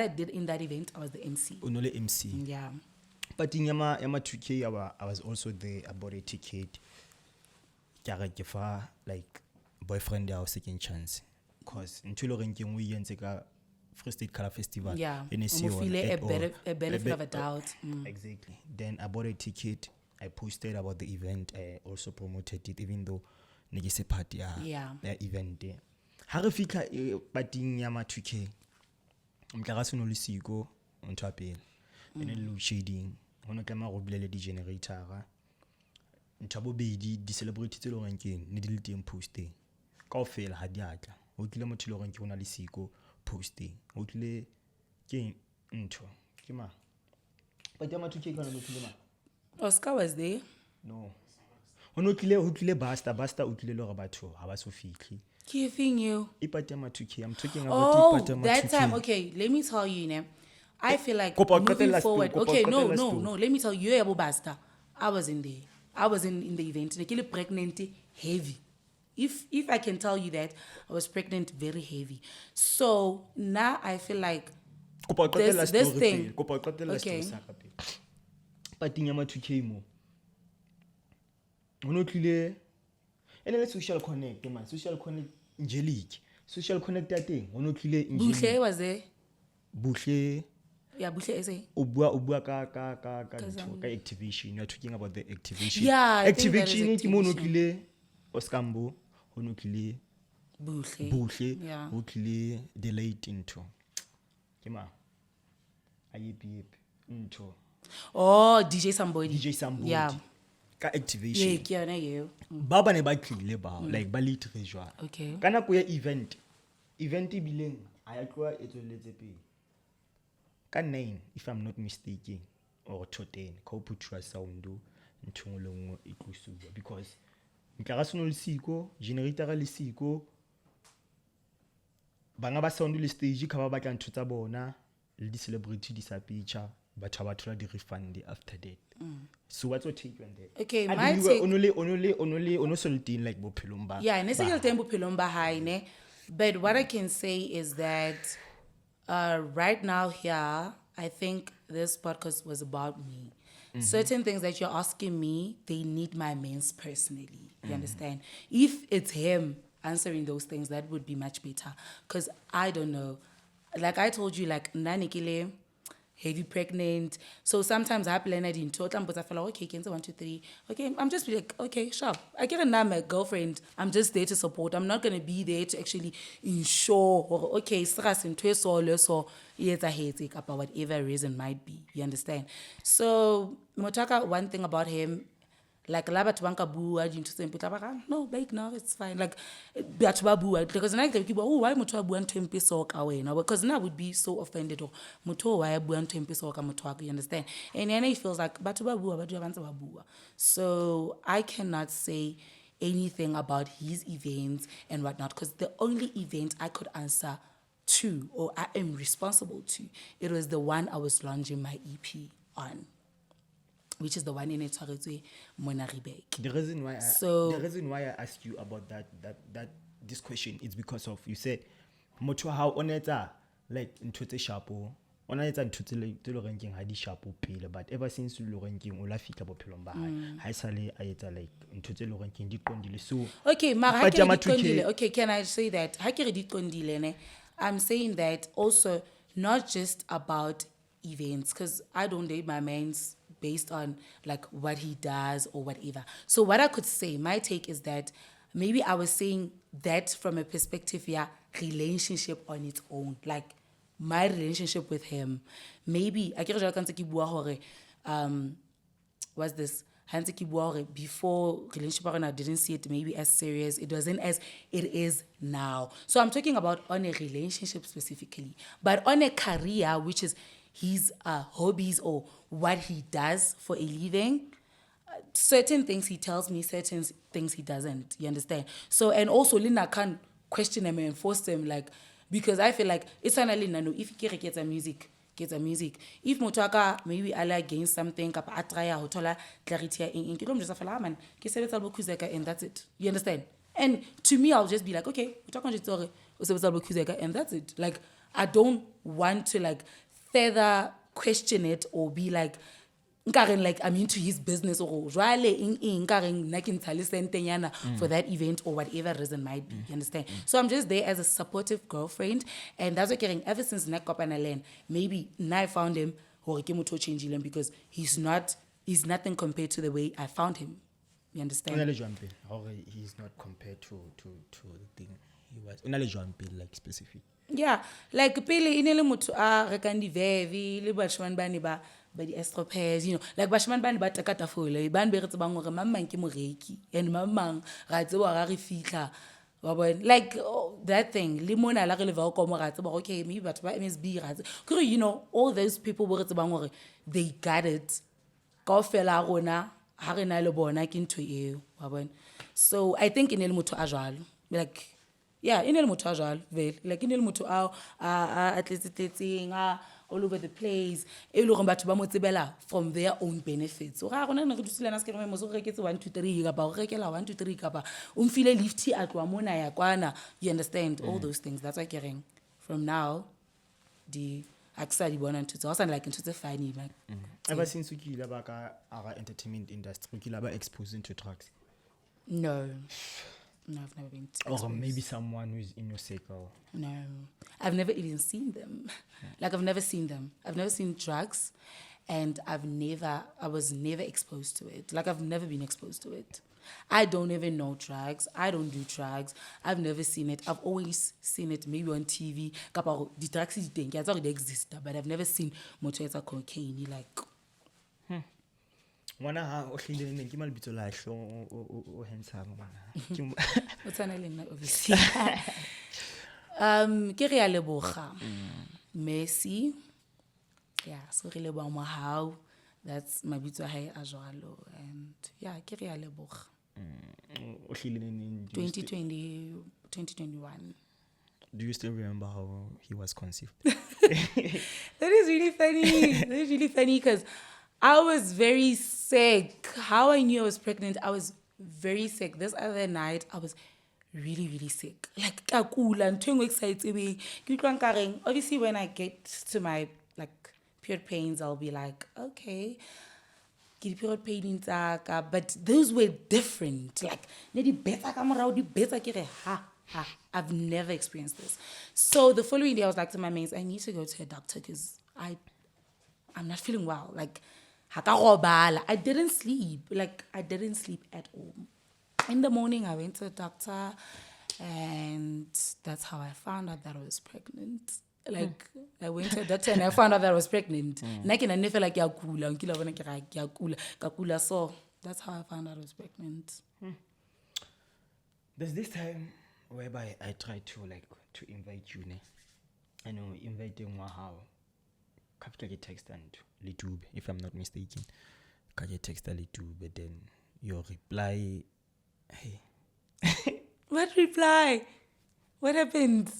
I did in that event, I was the MC. Only MC. Yeah. But in Yama 2K, I was also there. I bought a ticket. Like boyfriend there, second chance. Cause until we Free State Color Festival. Yeah. In A benefit of a doubt. Exactly. Then I bought a ticket. I posted about the event. I also promoted it, even though negise party the event there. Ha re fika partying ya ma 2K. Mtlagase no le siko ntho ya pele. Ene load shedding. Hono ka ma go bulele di generator. Ntho bobedi di celebrity tse le reng keng ne di le teng posting. Kaofela ha di atla. Ho tlile motho le reng ke ona le siko posting. Ho tlile ke ntho. Ke ma. Party ya ma 2K kana no tlile ma. Oscar was there. No. Ho tlile basta o tlile le gore batho ha ba so fitlhe. Giving you. Ipati ma 2K. I'm talking about ipati ma 2K. That time, okay, let me tell you, I feel like Kopa moving qetella forward. stu, Okay, kopa no, qetella no, stu. no. Let me tell you, you're basta. I was in there. I was in the event. I was pregnant heavy. If I can tell you that, I was pregnant very heavy. So now I feel like Kopa qetella this story thing. pele. Kopa qetella Okay. story sa ka pele. Party ya ma 2K mo. Hono tlile ene le social connect man. Social connect Angelique. Social connect ya teng. Hono tlile Buhle was there. Buhle Yeah, Buhle is there. o bua ka activation. You are talking about the activation. Yeah, I think that is activation ke mo no activation. tlile Oskambo. Hono tlile Buhle. Yeah. Ho tlile the late into. Ke ma. Ayepi into. Oh, DJ somebody. Yeah. Ka activation. Yeah, ke yona eo. Ba ba ne ba tlile ba like ba late treasure. Okay. Kana ko ya event e bileng a ya tloa e tsweletse pele. Ka 9 if I'm not mistaken or to 10 ka putwa sound ntho le ngwe e tlosuwa because ntlagase no le siko generator le siko banga ba sound le stage ka ba batla ntho tsa bona le di celebrity di sa picture batho ba thola di refund after that. So what's your take on that? Okay, And my you take. ono solidin like bophelong ba. Yeah, ne se ke le teng bophelong ba hae ne. But what I can say is that right now here, I think this podcast was about me. Certain things that you're asking me, they need my mens personally. You understand? If it's him answering those things, that would be much better. Because I don't know. Like I told you, like nanikile, heavy pregnant. So sometimes I plan it in total, but I feel like, okay, can 1, 2, 3. Okay, I'm just be like, okay, sure. I get a number, girlfriend. I'm just there to support. I'm not gonna be there to actually ensure or okay, stress and twist or it's a headache about whatever reason might be. You understand? So Motaka, one thing about him, like la batho banka bua dintho tse mpotla ba no ba ignore, it's fine, like batho ba bua because na ke bua why motho a bua ntho empe so ka wena, because I would be so offended or motho why bua ntho empe so ka motho wa, you understand? And then he feels like batho ba bua ba ntse ba bua. So I cannot say anything about his events and whatnot because the only event I could answer to or I am responsible to, it was the one I was launching my EP on, which is the one in Tsotetsi Monaribek. The reason why I asked you about that this question is because of you said motho how onetsa like ntho tse sharpo ona etsa ntho tse le ranking ha di sharpo pele, but ever since le ranking o la fitla bophelong ba hae ha sale a etsa like ntho tse le ranking di qondile. So okay, mara ha ke re di qondile, okay, can I say that ha ke re di qondile ne, I'm saying that also not just about events because I don't date my mans based on like what he does or whatever. So what I could say, my take is that maybe I was saying that from a perspective, relationship on its own, like my relationship with him. Maybe I what's this? Before relationship, I didn't see it maybe as serious. It wasn't as it is now. So I'm talking about on a relationship specifically, but on a career, which is his hobbies or what he does for a living. Certain things he tells me, certain things he doesn't. You understand? So, and also, Lina can't question him and force him, like, because I feel like it's an Lina. No, if he gets a music. If Motaka maybe I like gain something, I try a hotola clarity in Kilom just a man, Khuzeka, and that's it. You understand? And to me, I'll just be like, okay, Khuzeka, and that's it. Like, I don't want to like further question it or be like Nkaren, like I'm into his business or for that event or whatever reason might be. You understand? So I'm just there as a supportive girlfriend, and that's what getting ever since Nakopanalan. Maybe now I found him because he's nothing compared to the way I found him. You understand? He's not compared to the thing he was. Like specific. Yeah, like pele inele motho a rekang di-vevi le bashman bane ba di estropes, you know, like bashman bane ba taka tafole bane be re tsebang hore mang mang ke moreki and mang mang ra tseba ga re fitla wa bona, like that thing le mona la re le Mbokoma ra tseba okay maybe batho ba MSB ra tseba, you know, all those people bo re tsebang hore they got it kaofela rona ha re na le bona ke ntho eo wa bona. So I think inele motho a jwalo, like yeah, in el mutajal, like in el mutu atletetsing all over the place. From their own benefits. So I gonna do silana skema mo so reketse 1 2 3 kapa o rekela 1 2 3 kapa o mfile lifti atwa mona ya kwana. You understand all those things. That's why getting from now the aksadi bona ntutse was like into the funny like ever since you kila baka our entertainment industry kila ba exposed to drugs. No, I've never been exposed. Or maybe someone who's in your circle. No, I've never even seen them. Like I've never seen them. I've never seen drugs, and I was never exposed to it. Like I've never been exposed to it. I don't even know drugs. I don't do drugs. I've never seen it. I've always seen it maybe on TV. Kapa the drugs is thing. I thought it existed, but I've never seen motorcycle cocaine like. Wana ha o hlile neng ke malebitso la hlo o handsome mana o tsana le nna obviously ke re ya leboga Messi, yeah, so re leboga mo hao, that's mabitso a hae a jwalo, and yeah ke re ya leboga o hlile neng 2021. Do you still remember how he was conceived? That is really funny because I was very sick. How I knew I was pregnant, I was very sick. This other night, I was really, really sick. Like, obviously, when I get to my period pains, I'll be like, okay, get period pains, but those were different. Like, I've never experienced this. So the following day, I was like to my mates, I need to go to a doctor because I'm not feeling well. Like, I didn't sleep. Like, I didn't sleep at all. In the morning, I went to the doctor, and that's how I found out that I was pregnant. Like, I went to the doctor, and I found out that I was pregnant. And I never feel like so that's how I found out I was pregnant. There's this time whereby I tried to invite you, I know inviting how. Kapita text and Litube, if I'm not mistaken. Kaje text a Litube, but then your reply, hey. What reply? What happened?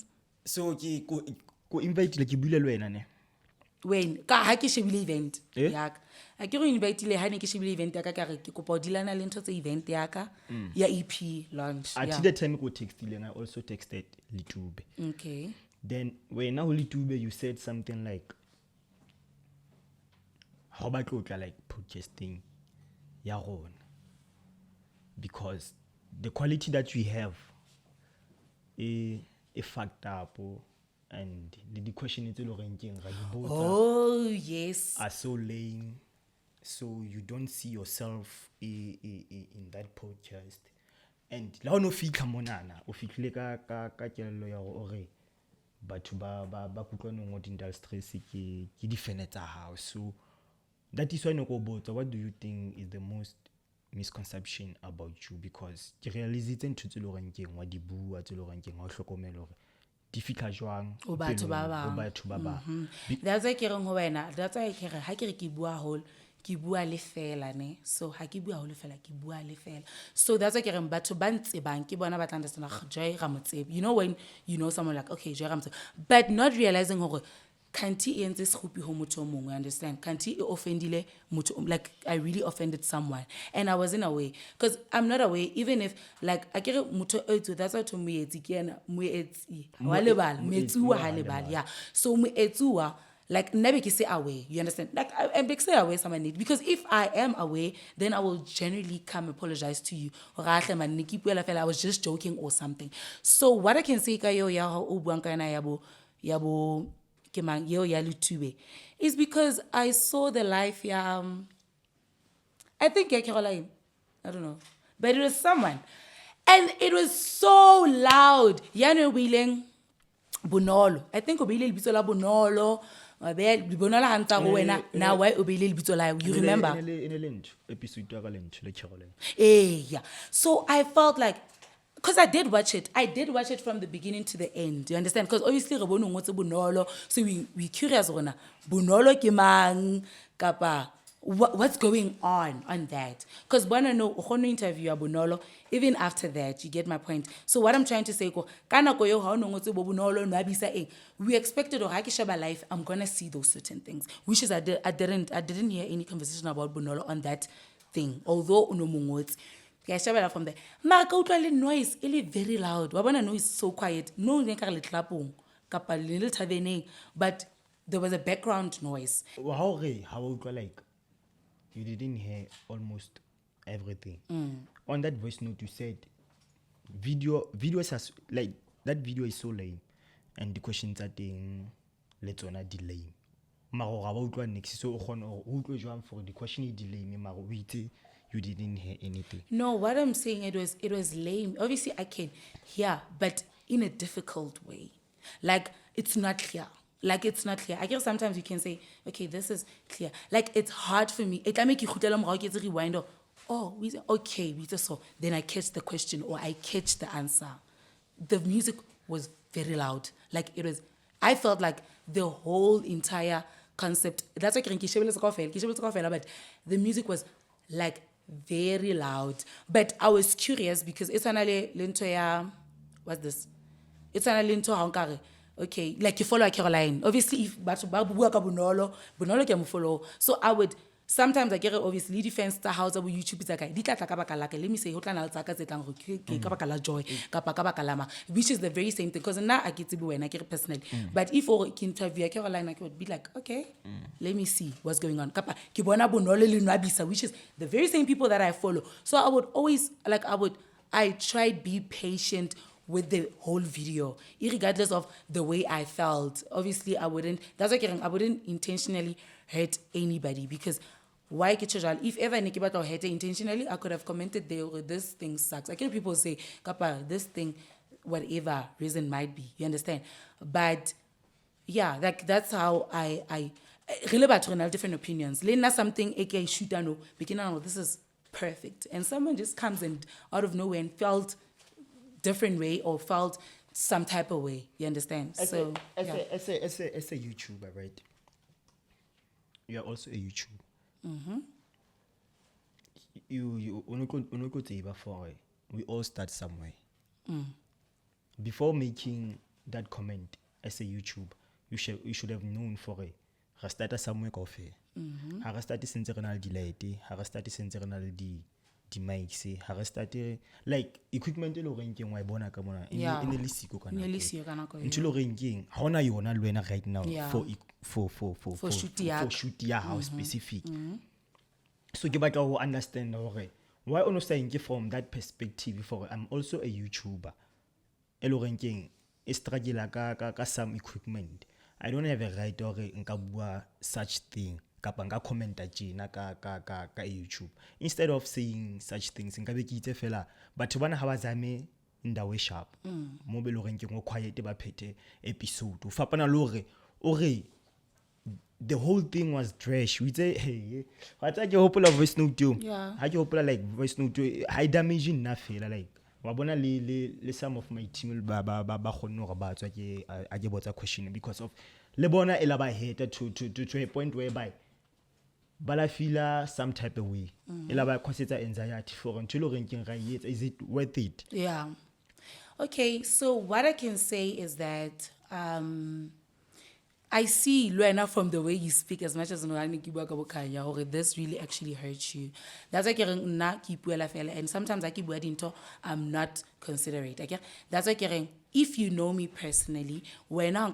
So go invite like you ne. When ka ha ke shebile event yaka a ke go invite le ha ne ke shebile event yaka ka re ke kopa dilana le ntho tse event yaka ya EP launch. At the time go textile and I also texted Litube. Okay. Then when now Litube you said something like how about like podcasting ya rona, because the quality that we have is fucked up, and the question is oh yes are so lame, so you don't see yourself in that podcast. And la no fika monana o fitlile ka kelelo ya gore batho ba kutlwana ngo industry ke di fene tsa hao. So that is why what do you think is the most misconception about you? Because ke realizitse ntho tse le goreng ke ngwa di bua tse le goreng ke ngwa hlokomela gore di fika jwang o batho ba bang. That's why ke reng ho wena, that's why ke re ha ke re ke bua hole ki bua le fela ne, so ha ki bua le fela ki bua le fela. So that's why ke reng batho ba ntse bang ke bona ba tla understand joy ga motsebe. You know when you know someone like okay joy ga motsebe, but not realizing hore kanti e ntse shupi ho motho mongwe, understand? Kanti e offendile motho, like I really offended someone and I wasn't aware, because I'm not aware even if like akere motho etso, that's why to moetsi ke ena moetsi wa lebala metsuwa ha lebala, yeah. So moetsuwa Like, never can say away, you understand? Like, I'm big say away someone need. Because if I am away, then I will generally come apologize to you. Or I was just joking or something. So what I can say, is because I saw the life, I think Caroline, I don't know, but it was someone. And it was so loud. Yano Wheeling, Bonolo. I think Obile Bitola Bonolo. Bonolo Hanta Wena. Now why Obile Bitola? You remember? In Episode21, Yeah. So I felt like, because I did watch it. I did watch it from the beginning to the end. You understand? Because obviously Rabonu wants Bonolo. So we curious Rona. Bonolo Kimang Kapa. What's going on that? Because when I know Khono interview Bonolo, even after that, you get my point. So what I'm trying to say, we expected or life, I'm gonna see those certain things. Which is I didn't hear any conversation about Bonolo on that thing. Although unomungots. From there. Marco noise, it is very loud. Wabana noise so quiet. No but there was a background noise. How like you didn't hear almost everything. On that voice note, you said videos like that video is so lame, and the questions are being let's on a delay. Next so for the question is delay you didn't hear anything. No, what I'm saying it was lame. Obviously I can hear, but in a difficult way. Like it's not clear. I guess sometimes you can say, okay, this is clear. Like it's hard for me. It can make you rewind or okay, so then I catch the question or I catch the answer. The music was very loud. Like I felt like the whole entire concept, that's why but the music was like very loud. But I was curious because it's what's this? It's an linto. Okay, like you follow Caroline. Obviously, if Bonolo can follow. So I would sometimes I get obviously defense the house of YouTube is like let me say joy which is the very same thing because now I get to be when I get personally. But if I interview Caroline, I would be like, okay, let me see what's going on. Which is the very same people that I follow. So I would always I tried be patient with the whole video, regardless of the way I felt. Obviously, I wouldn't intentionally hurt anybody because why get if ever Nikibato hurt intentionally, I could have commented there, this thing sucks. I hear people say, Kappa, this thing, whatever reason might be, you understand? But yeah, that's how I really about different opinions. Lena something aka shoot no, beginning this is perfect. And someone just comes and out of nowhere and felt different way or felt some type of way, you understand? As a YouTuber, right? You are also a YouTuber. You we all start somewhere. Before making that comment as a YouTube, you should have known for a start somewhere coffee. Ha start since delay, ha start since di mics ha re start like equipment le renkeng wa bona ka mona in le siko kana ntlo renkeng ha ona yona le wena right now for shoot ya how specific. So ke batla go understand hore why ono saying from that perspective for I'm also a YouTuber elo renkeng e struggle ka some equipment. I don't have a right or nka bua such thing kapa nga commenta tjena ka YouTube instead of saying such things nka be ke itse fela batho bana ha ba zame ndawe sharp mo be lo reng ke ngo quiet ba phete episode o fapana le hore the whole thing was trash. We say hey what I hope voice note you ha ke hopola like voice note I damage enough fela like wa bona le some of my team ba khonne hore ba tswa ke a ke botsa question because of le bona e la ba hated to a point whereby bala feel some type of way. Ela cause anxiety for until is it worth it? Yeah. Okay, so what I can say is that I see Luena from the way you speak as much as Khanya, or this really actually hurts you. That's why and sometimes I keep into I'm not considerate. Okay? That's why if you know me personally, when I'm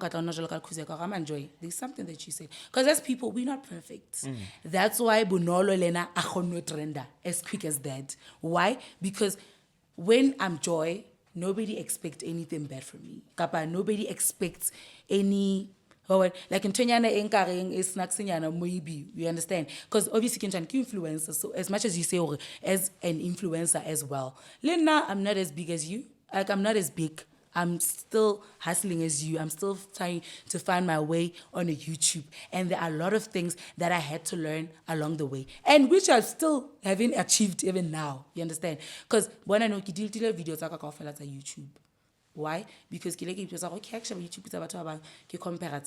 enjoy, there's something that you said. Because as people, we're not perfect. That's why Bunolo Lena render as quick as that. Why? Because when I'm joy, nobody expects anything bad from me. Kapa, nobody expects any. Like in Tonyana encouraging is snaxinyana maybe you understand because obviously can influencer so as much as you say or as an influencer as well. Lena, I'm not as big as you. Like I'm not as big. I'm still hustling as you. I'm still trying to find my way on a YouTube, and there are a lot of things that I had to learn along the way, and which I still haven't achieved even now. You understand? Because when I know ki deal videos I can YouTube. Why? Because okay, actually YouTube compare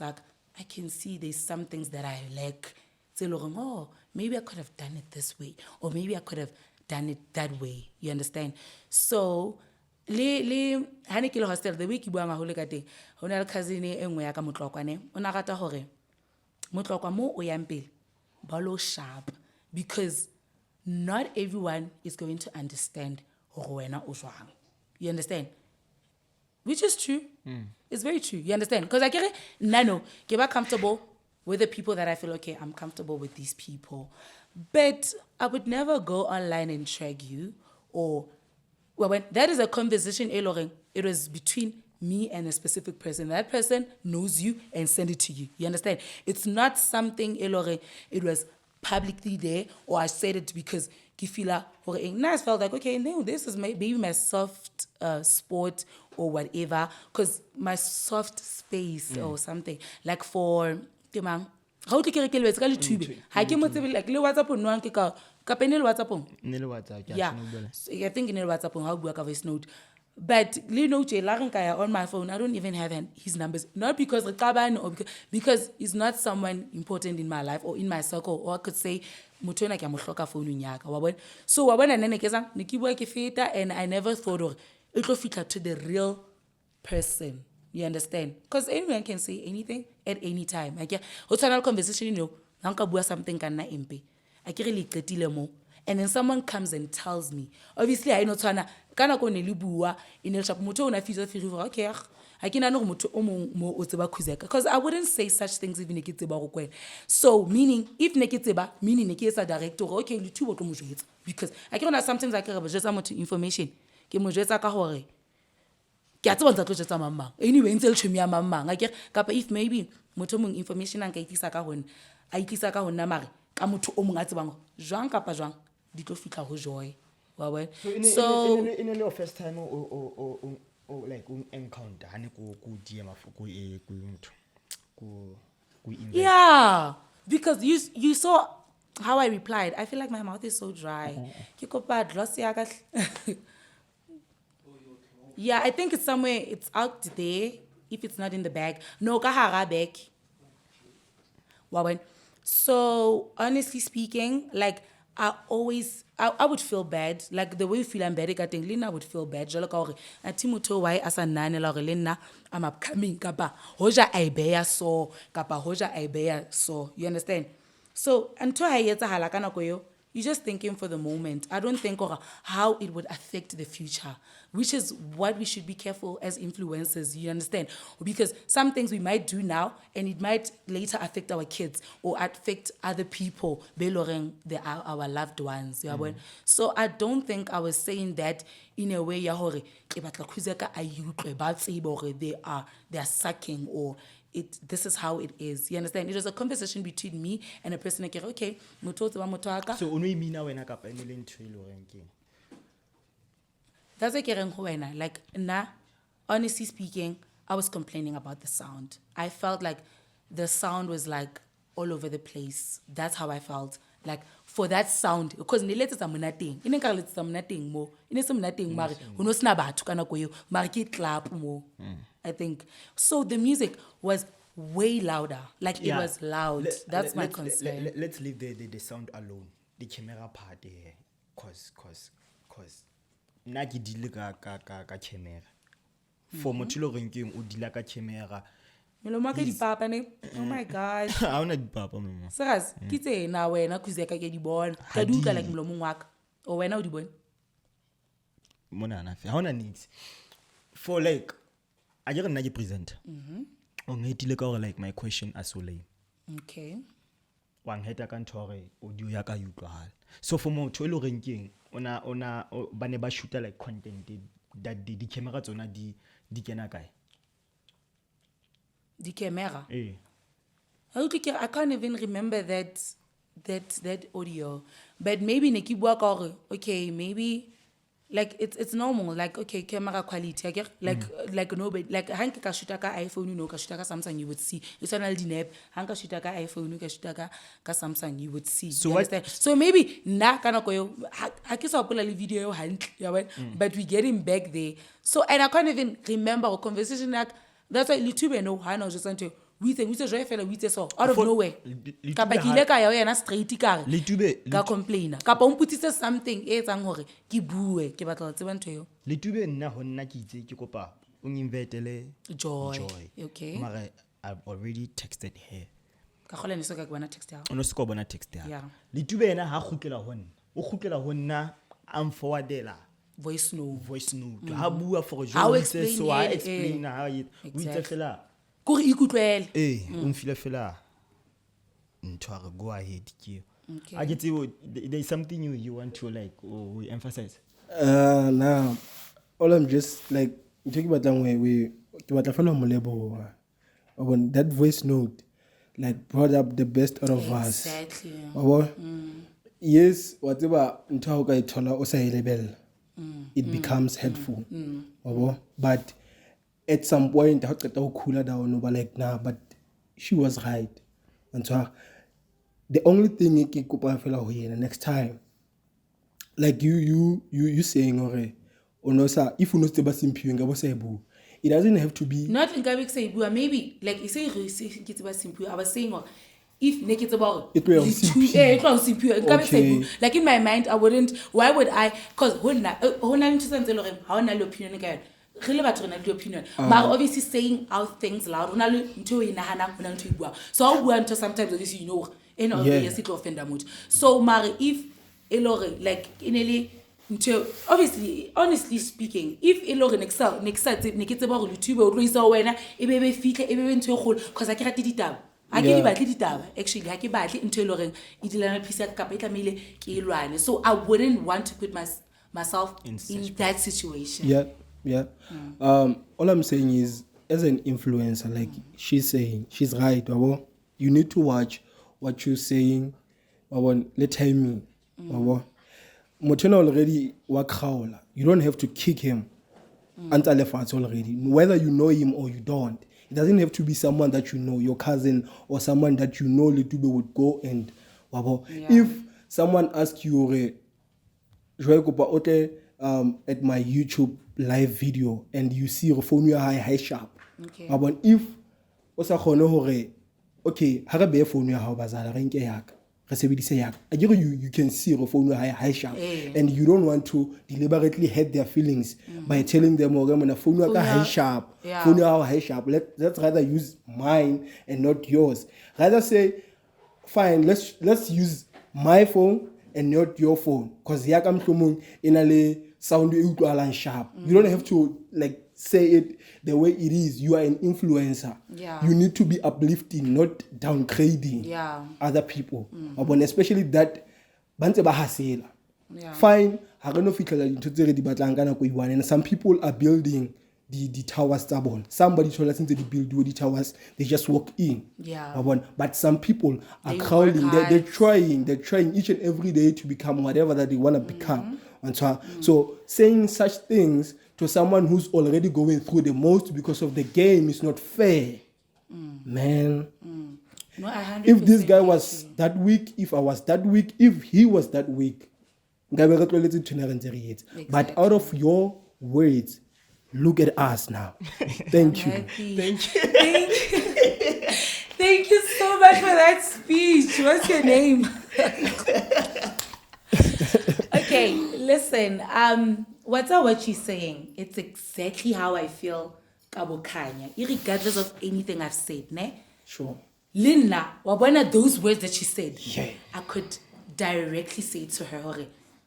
I can see there's some things that I lack. Oh, maybe I could have done it this way, or maybe I could have done it that way. You understand? So le hostel the week buang hole ka teng hona le cousin e nngwe ya ka motlokwane o na rata hore motlokwa mo o yang pele ba lo sharp because not everyone is going to understand hore wena o jwang. You understand? Which is true. It's very true. You understand? Because I get it. Nano, get comfortable with the people that I feel, okay, I'm comfortable with these people. But I would never go online and track you or, well, when that is a conversation, it was between me and a specific person. That person knows you and send it to you. You understand? It's not something, it was publicly there or I said it because Kifila or nice felt like, okay, no, this is maybe my soft sport or whatever, because my soft space or something. Like for how to like le WhatsApp no anke ka penel WhatsApp. Yeah. I think in WhatsApp how work voice note. But on my phone, I don't even have his numbers. Not because or because he's not someone important in my life or in my circle. Or I could say, Mutona ke mohloka phone nyaka. So and I never thought of it will fit to the real person. You understand? Because anyone can say anything at any time. Like what's another conversation, something kana impe. I can't really mo. And then someone comes and tells me. Obviously, I know Tana kana ko ne libua in el shop moto na fizo firiva okay. I can know moto mo otseba Khuzeka because I wouldn't say such things if nekitseba go kwena. So meaning if nekitseba meaning nekisa director okay le two botlo mo jwetsa because I can know sometimes I can just some information ke mo jwetsa ka hore ke a tseba ntse tlo jwetsa mamang anyway ntse le tshumi ya mamang I ke kapa if maybe moto mong information an ka itlisa ka hona a itlisa ka hona mare ka motho o mong a tsebang jwang kapa jwang di tlo fitla ho joy. So in your first time or like encounter hane go DM yeah, because you saw how I replied. I feel like my mouth is so dry. Yeah, I think it's somewhere, it's out there if it's not in the bag. No, kahara bag. So honestly speaking, like I would feel bad. Like the way you feel I'm bad, I think Lina would feel bad. Why as a nine Lina, I'm upcoming kapa. Hoja aibeya so kapa hoja aibeya so. You understand? So until I yeta halakana koyo, you're just thinking for the moment. I don't think how it would affect the future, which is what we should be careful as influencers, you understand? Because some things we might do now and it might later affect our kids or affect other people, our loved ones. So I don't think I was saying that in a way, they are sucking or this is how it is. You understand? It was a conversation between me and a person like, okay, so only me now when I cap any that's like honestly speaking, I was complaining about the sound. I felt like the sound was like all over the place. That's how I felt. Like for that sound, because nilete sa monating, inenka sa monating mo, inesa monating mari, uno sna batho kana ko yo, mari ke clap mo. I think so. The music was way louder. Like it was loud. That's my concern. Let's leave the sound alone. The camera part there, cause na ke dile ka camera. For motho le reng ke o dila ka camera Melomo ka dipapa ne. Oh my god. I wanna papa mama. Serious. Kitse na wena Khuzeka ke di bona. Ka di utlwa like molomong wa ka. O wena o di bona. Mona na I wanna need for like I just nna ke presenter. O ngetile ka gore like my question are so lame. Okay. Wang heta ka ntho gore audio ya ka utlwahala. So for motho le renkeng ona ba ne ba shoota like content that di camera tsona di kena kae. The camera. Eh. I can't even remember that audio. But maybe neki bua ka gore okay, maybe like it's normal, like okay, camera quality. I get like no, but like hanka ka shoota ka iPhone, you know, ka shoota ka Samsung, you would see. It's an LD hanka shoota ka iPhone, ka shoota ka Samsung, you would see. So you understand? So maybe na kana ko yo ha ke sa pola le video yo hantle, yeah, but we getting back there. So and I can't even remember a conversation like that's why YouTube no ha no just until we say joy fela we say so out of nowhere ka ba kile ka ya yena straight ka ka complainer ka pa umputise something e tsang hore ke bue ke batla tseba ntho yo Litube nna ho nna ke itse ke kopa o nginvetele joy okay mara I've already texted her ka gola ne so ka bona text ya ono se ko bona text ya Yeah. Litube ena ha khukela ho nna o khukela ho nna am forwardela voice note ha bua for How jo explain so I it, explain how it we Exactly. fela ko re ikutlwele o mfile fela ntware go ahead ke Okay. I get there's something you want to like we emphasize Now, all I'm just like talking about that way we batla fela mo lebo when that voice note like brought up the best out of us. Exactly. Yes, whatever ntho ka ithola o sa ilebella. It becomes hurtful. But at some point ha qeta ho khula down over like nah, but she was right. And so the only thing ke kopa fela ho yena next time like you saying onosa if uno tseba simpiwe ngabo sa ebu it doesn't have to be Not in Gabik say bua maybe like you say get about simple. I was saying if naked about It will simple. Like in my mind I wouldn't why would I cause hona interesting how na opinion guy really batho na opinion but obviously saying out things loud una le ntho e nahana una ntho e bua so I bua ntho sometimes obviously you know any of the sit offender mood so mari if elore like inele ntho obviously honestly speaking if elore next neketse ba go YouTube o tlo isa wena e be fihle e be ntho e kholo cause I ke rate ditaba a ke di batle ditaba actually ha ke batle ntho e loreng e dilana phisa ka pa itlamile ke ilwane so I wouldn't want to put myself in that situation. Yeah. All I'm saying is, as an influencer, like she's saying, she's right. You need to watch what you're saying. Let him me. Motena already wakhaula. You don't have to kick him. Antalefats already. Whether you know him or you don't. It doesn't have to be someone that you know, your cousin or someone that you know little bit would go and if someone asks you at my YouTube live video and you see your phone high sharp. Okay. If osa khone hore okay ha re be phone ya hao bazala re nke yaka re sebedise yaka you can see your phone high sharp and you don't want to deliberately hurt their feelings by telling them okay mona phone ya ka high sharp phone ya hao high sharp let's rather use mine and not yours rather say fine let's use my phone and not your phone because yaka mhlomong inale sound e utlwalang sharp you don't have to like say it the way it is. You are an influencer. You need to be uplifting, not downgrading other people. Especially that bantse ba hasela. Fine, ha re no fitlela dintho tse re di batlang ka nako e one and some people are building the towers stable. Somebody told us they build the towers, they just walk in. But some people are crawling, they're trying each and every day to become whatever that they want to become. And so saying such things to someone who's already going through the most because of the game is not fair. Man. No, if this guy was that weak, if I was that weak, if he was that weak, exactly. But out of your words, look at us now. Thank you. Thank you so much for that speech. What's your name? Okay, listen. What she's saying, it's exactly how I feel Kabo Khanya, regardless of anything I've said, ne? Sure. Linda, wabona those words that she said, Yeah. I could directly say to her, hore,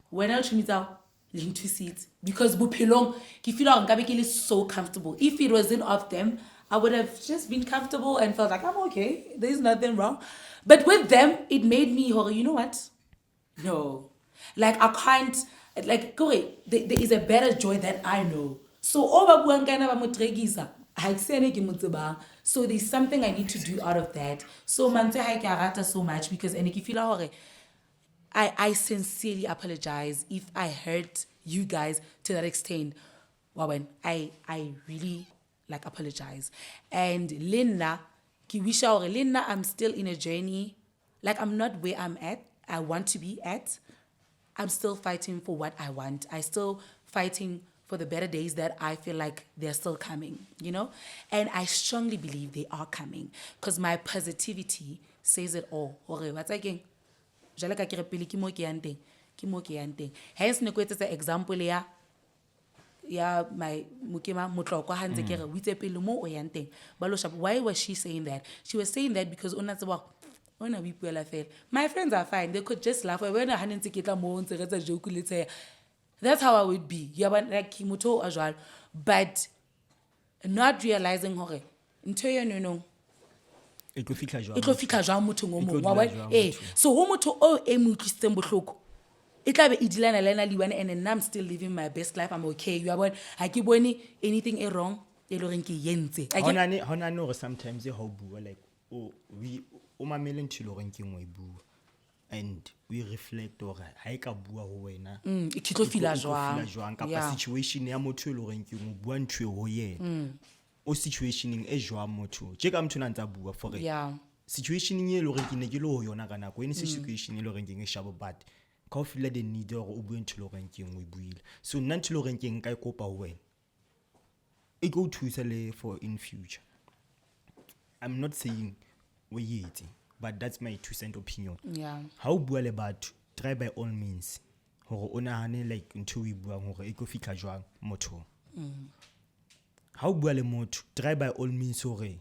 when I meet out, to see it. Because bupilong, ki feel like Ngabekile is so comfortable. If it wasn't of them, I would have just been comfortable and felt like I'm okay. There's nothing wrong. But with them, it made me, hore, you know what? No. Like I can't, like, there is a better joy that I know. So so there's something I need to do out of that. So mante hai ke rata so much because and if you feel hore, I sincerely apologize if I hurt you guys to that extent. Wawen, I really like apologize. And Linda, ki wisha hore Linda, I'm still in a journey. Like I'm not where I want to be at. I'm still fighting for what I want. I still fighting for the better days that I feel like they're still coming, you know? And I strongly believe they are coming because my positivity says it all. What's again? Jale ka kere pele ki mo ke yang teng. Hence ne ko etsetsa example ya my mukema motlokwa ha ntse ke re o itse pele mo o yang teng. Ba lo shapa. Why was she saying that? She was saying that because ona tseba ona we puela fela. My friends are fine. They could just laugh. When I hadn't taken mo ntse re tsa joke le tse. That's how I would be. Yeah, but like Kimoto as well. But not realizing hore ntho yo no. It go fitla jwang motho o mong. So ho motho o e mo utlwisitseng bohloko. E tla be idilana lena liwane and I'm still living my best life. I'm okay. You are what? Ha ke bone anything wrong. E lo reng ke yentse. Hona no sometimes e ho bua like we mamele ntho lo reng ke ngwe bua. And we reflect or ha ka bua ho wena e tlo fila jwang ka situation ya motho lo reng ke mo bua ntwe ho yena o situationing e jwa motho je ka motho na ntsa bua for situationing e lo reng ke ne ke lo ho yona kana go any situation e lo reng ke nge shabo but ka o feel the need or o bua ntho lo reng ke ngwe buile so nna ntho lo reng ke nka ikopa ho wena e go thusa le for in future. I'm not saying we yetse, but that's my 2 cent opinion. Yeah. How bua le batho, try by all means. Hore o nahane like ntho o buang hore e go fitla jwang motho. How bua le motho, try by all means hore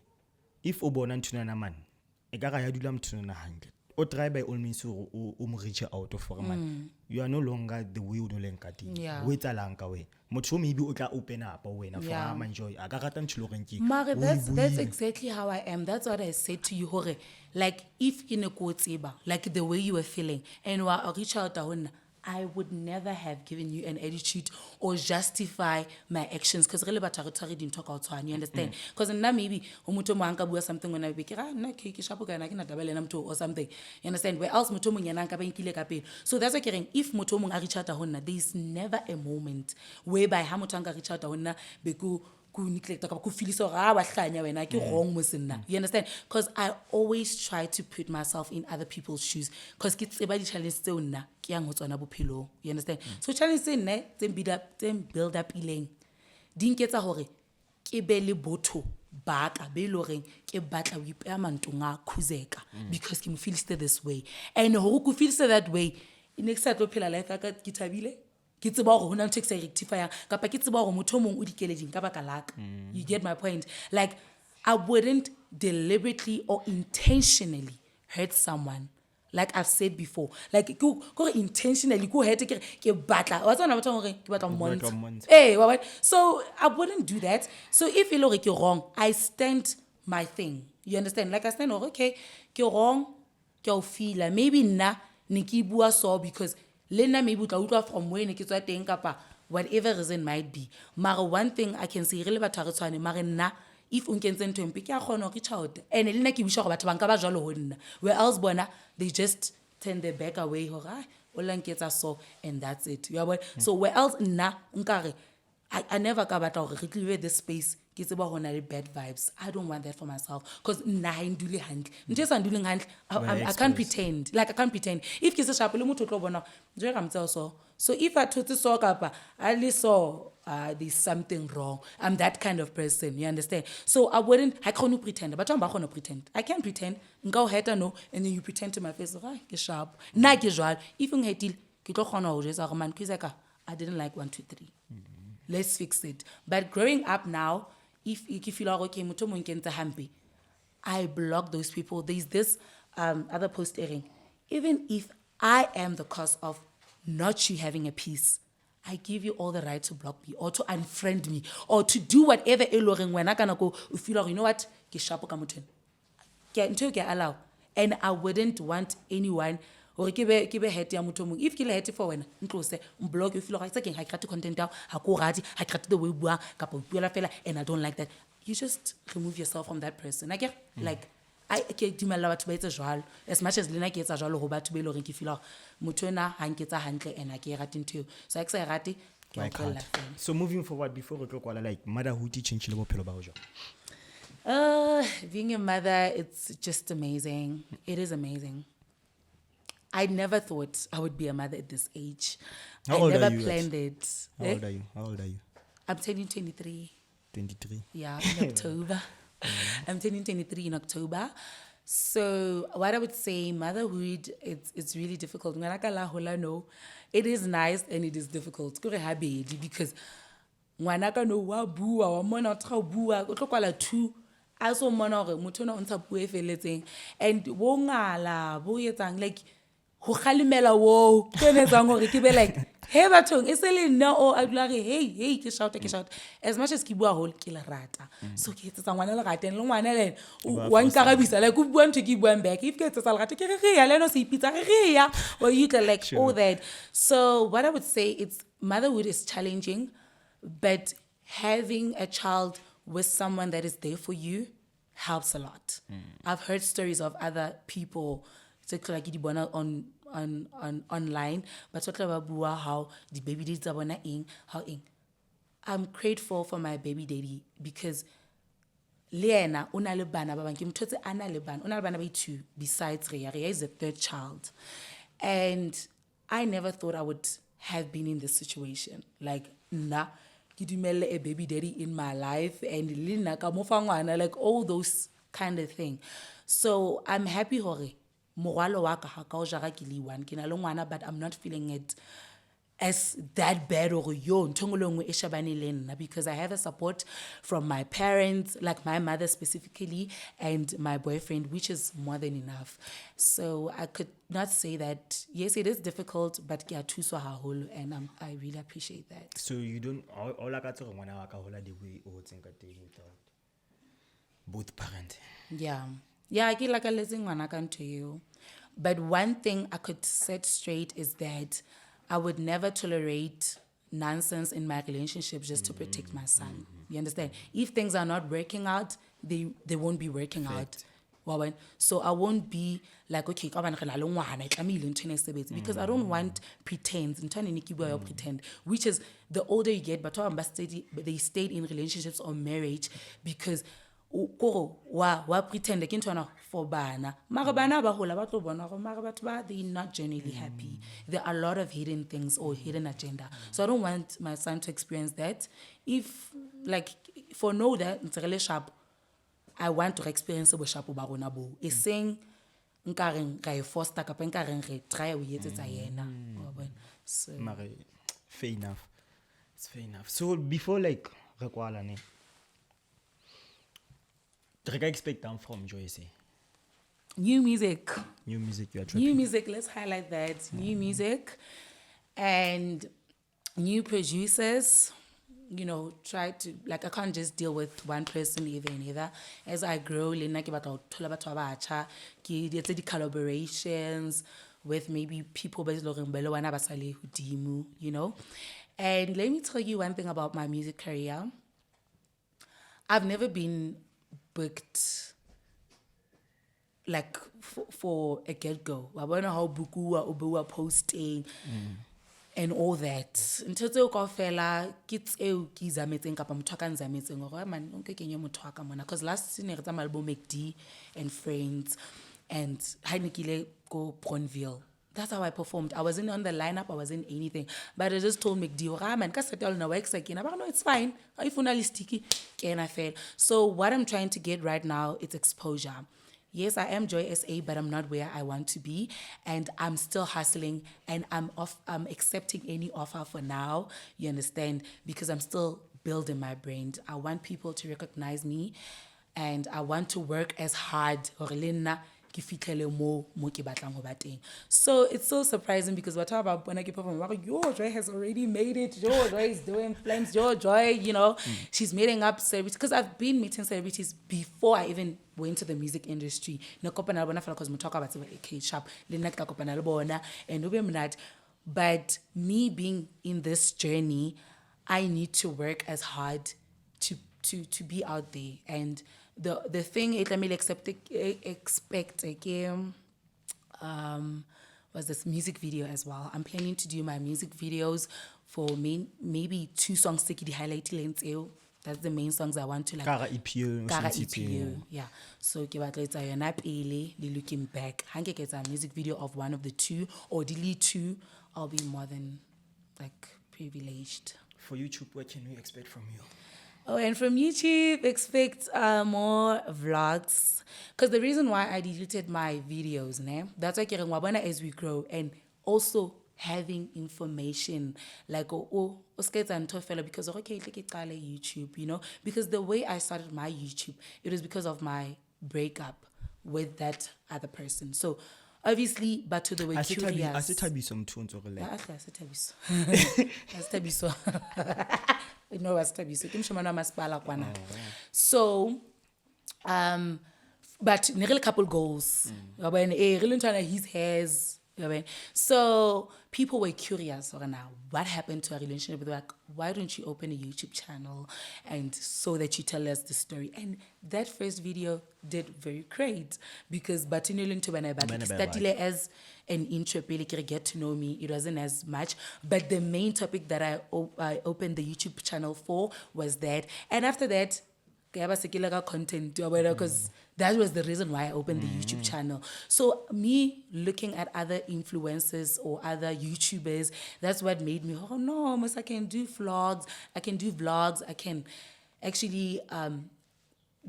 if o bona ntho na man, e ka ga ya dula motho na hantle. O try by all means hore o mo reach out for man. You are no longer the way o no leng ka teng. O etsalang ka wena. Motho maybe o tla open up wena for am enjoy. A ka rata ntho lo reng ke. Mare that's exactly how I am. That's what I said to you hore. Like if in a kotseba, like the way you were feeling and wa reach out to I would never have given you an attitude or justify my actions because really batho re didn't talk out you understand because now maybe motho mo anka bua something when I be ke nna ke shapo kana ke na tabela na motho or something you understand where else motho mo nyana nka ba nkile ka pele so that's why ke reng if motho mo a reach out to honna there is never a moment whereby ha motho anka reach out to honna be ku neglect ka ku feelisa ga ba hlanya wena ke wrong mo senna you understand because I always try to put myself in other people's shoes because ke tseba di challenge tse nna ke yang ho tsona bophelo you understand so challenge tse nne tse build up ileng di nketsa hore ke be le botho ba ka be lo reng ke batla o ipea mantong a Khuzeka because ke mo feeliste this way and ho ku feeliste that way next time to phela life ka ke thabile ke tseba gore hona ntse ke sa rectify kapa ke tseba gore motho mong o dikeleding ka baka laka you get my point like I wouldn't deliberately or intentionally hurt someone like I've said before like go intentionally go hurt ke batla wa tsona batho gore ke batla month so I wouldn't do that so if you look you're wrong I stand my thing you understand like I stand okay ke wrong ke o feel maybe na niki bua so because Lena maybe tla utlwa from when ke tswa teng kapa whatever reason might be mara one thing I can say really batho re tshwane mara nna if unkentse ntho empe ke a khona reach out and lena ke bisha go batho banka ba jwalo ho nna where else bona they just turn their back away ho o lanketsa so and that's it you know so where else nna nkare I never ka batla gore re tlile this space ke tseba hona le bad vibes I don't want that for myself because nna ha ndule handle nje sa ndule handle I can't pretend like I can't pretend if ke se shapo le motho tlo bona nje ga mtsao so if I thotse so kapa at least so there's something wrong I'm that kind of person you understand so I can't pretend but I'm not going to pretend I can't pretend nka o heta no and then you pretend to my face ke sharp na ke jwalo if ngetile ke tlo khona ho jetsa gore man Khuzeka I didn't like 1 2 3 let's fix it but growing up now if you feel like, okay, motho mo nkentse hampe, I block those people. There's this other post airing. Even if I am the cause of not you having a peace, I give you all the right to block me or to unfriend me or to do whatever when I can go, you feel like, you know what, ke sharp ka motho until ke allow. And I wouldn't want anyone or ke be happy motho mong. If ke le happy for wena, ntlose, block you feel like it's I create content down, ha ko rati, I create the way bua, kapa bua fela, and I don't like that. You just remove yourself from that person. I get like I ke dumela batho ba etsa jwalo as much as lena ke etsa jwalo ho batho be le ke feel like motho ena ha nketsa hantle and a ke rate ntho so I ke sa rate ke a tlolla fela. So moving forward, before we go like motherhood change le bophelo ba ho jwang? Being a mother, it's just amazing. It is amazing. I never thought I would be a mother at this age. How I old never are you planned it. How old are you? How old are you? I'm turning 23. 23. Yeah, in October. I'm turning 23 in October. So what I would say, motherhood, it's really difficult. No, it is nice and it is difficult. Because ngwanaka no wa bua wa mona o bua o tlokwala two aso mona hore motho ona o ntsha puo e feletseng and bo ngala bo etsang like ho khalimela wo ke netsang hore ke be like hey bathong e se le nna o a dula re hey ke shout as much as ke bua hole ke la rata so ke etsa ngwana le rateng le ngwana le wa nkarabisa like o bua ntho ke buang back if ke etsa le rata ke re ya le no se ipitsa re ya or you can like all that. So what I would say, it's motherhood is challenging, but having a child with someone that is there for you helps a lot. I've heard stories of other people like on online, but what about how the baby daddies are how I'm grateful for my baby daddy because Leena una le bana ba bang ke mthotse ana le bana una le bana ba two besides Rea is the third child, and I never thought I would have been in this situation. Like ke dumelle a baby daddy in my life and lena ka mo fa ngwana like all those kind of thing. So I'm happy hore moralo wa ka ha ka o jara ke le one ke na le ngwana, but I'm not feeling it as that bad or yo ntongolongwe e shabane le nna because I have a support from my parents, like my mother specifically, and my boyfriend, which is more than enough. So I could not say that yes, it is difficult, but ke a thuswa haholo, and I really appreciate that. So you don't all I got to ngwana wa ka hola the way o tsenka teng without both parents. Yeah, ke like a lesson ngwana ka ntho eo. But one thing I could set straight is that I would never tolerate nonsense in my relationship just to protect my son. You understand? If things are not working out, they won't be working out. So I won't be like, okay, because I don't want pretend. Pretend, which is the older you get, but they stayed in relationships or marriage because wa pretend ke ntwana for bana mara bana ba hola ba tlo bona go mara batho ba they not genuinely happy. There are a lot of hidden things or hidden agenda, so I don't want my son to experience that. If like for know that ntsele sharp, I want to experience bo sharp ba rona bo e seng nkareng ka e foster ka pa nkareng re try o yetsetsa yena. So mara fair enough, it's fair enough. So before like re kwalane what can I expect from Joyce? New music, you are dropping. New music, let's highlight that. New music and new producers. You know, try to, like, I can't just deal with one person either. As I grow, the collaborations with maybe people, you know. And let me tell you one thing about my music career. I've never been booked like for a get-go. I wonder how Buku posting and all that. Ntoto ko fela kits e ki zametseng kapa motho ka nzametseng gore man o ke kenye motho ka mona because last ne re tsa album McD and Friends and Heinekile go Bronville. That's how I performed. I wasn't on the lineup, I wasn't anything. But I just told McD, man, ka settle na work again. But no, it's fine. If una listicky, can I fail? So what I'm trying to get right now is exposure. Yes, I am Joy SA, but I'm not where I want to be. And I'm still hustling and I'm accepting any offer for now, you understand? Because I'm still build in my brain. I want people to recognize me, and I want to work as hard. So it's so surprising because we're talking about when I keep up, yo, Joy has already made it. Yo, Joy is doing flames. Yo, Joy, you know, she's meeting up celebrities. Because I've been meeting celebrities before I even went to the music industry. Because we talk about AK Sharp, but me being in this journey, I need to work as hard to be out there. And the thing it let me expect again was this music video as well. I'm planning to do my music videos for maybe 2 songs to highlight. That's the main songs I want to like. Kara EPO. Yeah. So ke batla etsa yona pele le looking back. Hanke ke etsa a music video of one of the 2 or delete 2, I'll be more than like privileged. For YouTube, what can we expect from you? Oh, and from YouTube, expect more vlogs. Because the reason why I deleted my videos, that's why as we grow, and also having information like because okay, YouTube, you know, because the way I started my YouTube, it was because of my breakup with that other person. So obviously, but to the way curious. No, so but a couple goals. His hairs. So people were curious now what happened to our relationship. Like, why don't you open a YouTube channel and so that you tell us the story? And that first video did very great because as an intro, get to know me, it wasn't as much. But the main topic that I opened the YouTube channel for was that. And after that, content because that was the reason why I opened the YouTube channel. So me looking at other influencers or other YouTubers, that's what made me, oh no, I can do vlogs, I can actually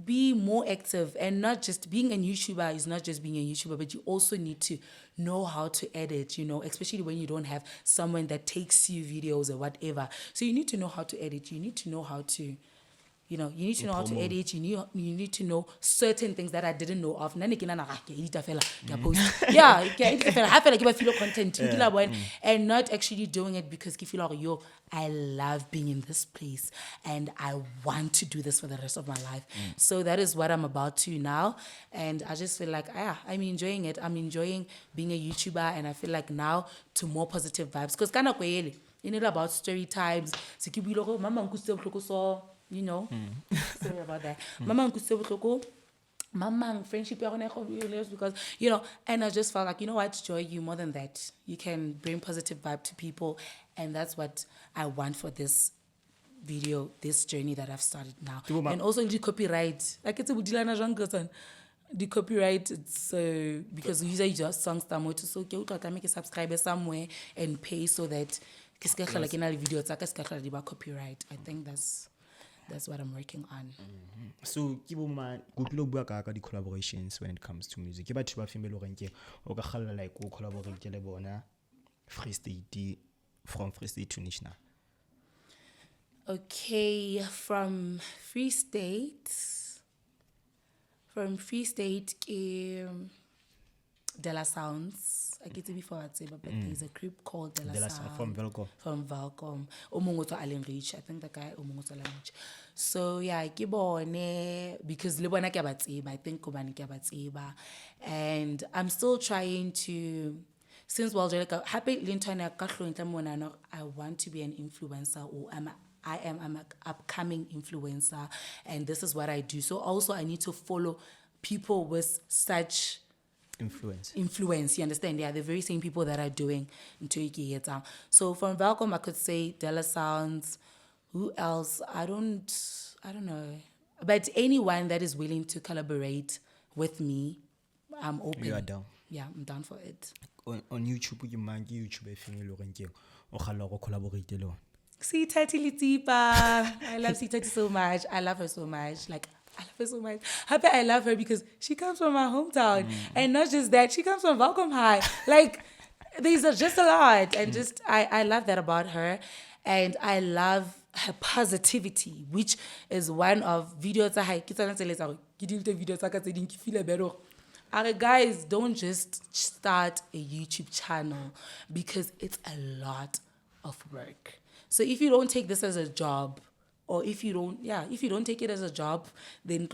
be more active. And not just being a YouTuber is not just being a YouTuber, but you also need to know how to edit, you know, especially when you don't have someone that takes you videos or whatever. So you need to know how to edit, you need to know how to know how to edit. You need to know certain things that I didn't know of. Content. And not actually doing it because you feel like, I love being in this place and I want to do this for the rest of my life. So that is what I'm about to now. And I just feel like, I'm enjoying it. I'm enjoying being a YouTuber, and I feel like now to more positive vibes. Because about story times. You know, sorry about that. Mama, friendship, because, you know, and I just felt like, you know what, Joy, you more than that. You can bring positive vibe to people, and that's what I want for this video, this journey that I've started now. And also the copyright. Like it's a budilana jungle. The copyright, it's because usually just songs that motor, so you can make a subscriber somewhere and pay so that like in a video, it's like about copyright. I think that's what I'm working on. So, good the collaborations when it comes to music. You like collaborate Free State from Free State to National. Okay, from Free State, Della Sounds. I get to be for but there's a group called Della Sounds from Valcom. Omungoto Allen Reach, I think the guy Omungoto Allen Reach. So yeah, I keep on because Lebona Kabatsiba, I think Kobani Kabatsiba, and I'm still trying to. Since happy Linton I want to be an influencer, or I am an upcoming influencer, and this is what I do. So also I need to follow people with such influence, you understand? Yeah, the very same people that are doing into. So from Valcom, I could say Della Sounds. Who else? I don't know. But anyone that is willing to collaborate with me, I'm open. You are down. Yeah, I'm down for it. On YouTube, you mind YouTube or collaborate alone. Tsotetsi Tipa. I love Tsotetsi so much. I love her so much. Like, I love her so much. Happy I love her because she comes from my hometown. And not just that, she comes from Valcom High. Like, there's just a lot. And just, I love that about her. And I love her positivity, which is one of videos that I guys, don't just start a YouTube channel because it's a lot of work. So if you don't take this as a job, or if you don't take it as a job, then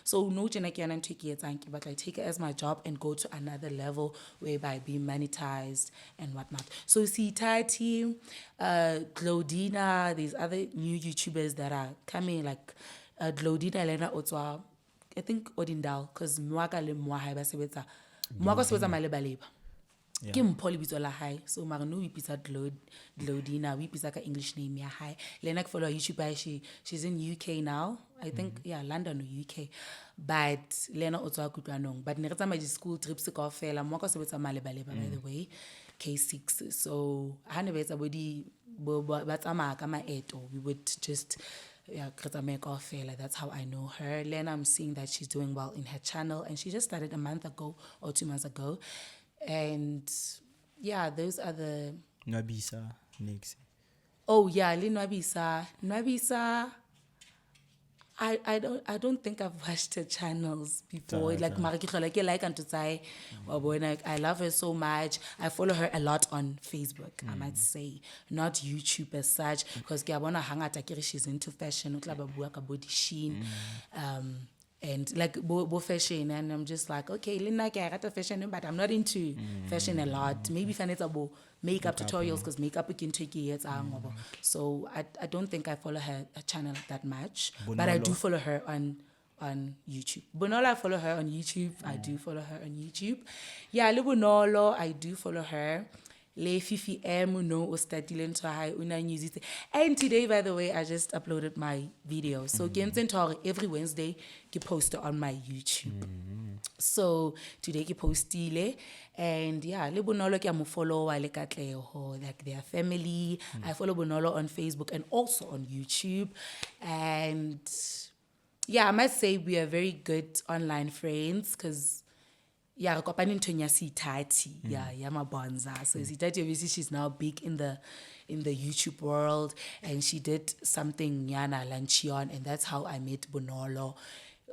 so no but I take it as my job and go to another level whereby be monetized and whatnot. So see Tati, Claudina, these other new YouTubers that are coming, like Claudina Elena Otwa, I think Odindal, because Mwaka le Mwaha Basebeta. Mwaka Sweza Malebaleba. Ke Mpho lebitso la hae, so mara no we pisa Glodina, we pisa ka English name ya hae. Lena ke follow YouTube, she's in UK now, I think, London or UK, but Lena otswa kutwanong, but ne re tsamaya di school trips ka ofela, mo ka sebetsa Malebaleba by the way, K6, so ha ne betsa bodi ba tsamaya ka maeto, we would just that's how I know her. Lena, I'm seeing that she's doing well in her channel, and she just started a month ago or 2 months ago. And yeah, those are the Nwabisa next. Oh yeah, Lin Nwabisa. I don't think I've watched her channels before. Like I love her so much. I follow her a lot on Facebook, I might say. Not YouTube as such, because she's into fashion, body sheen. And like bo fashion, and I'm just like, okay, Lina, I got a fashion, but I'm not into fashion a lot. Maybe if I need about makeup tutorials, because makeup can take years. So I don't think I follow her channel that much, but I do follow her on YouTube. Bonolo, I follow her on YouTube. I do follow her on YouTube. Yeah, Bonolo, I do follow her. Le Fifi no Ostatile Una News. And today, by the way, I just uploaded my video. So every Wednesday I post on my YouTube. So today I post and yeah, le Bonolo ke mo follow like their family. I follow Bonolo on Facebook and also on YouTube. And yeah, I must say we are very good online friends because yeah, Tati. Yeah, Yamabonza. So Tati, obviously she's now big in the YouTube world, and she did something Yana Lanchion, and that's how I met Bonolo.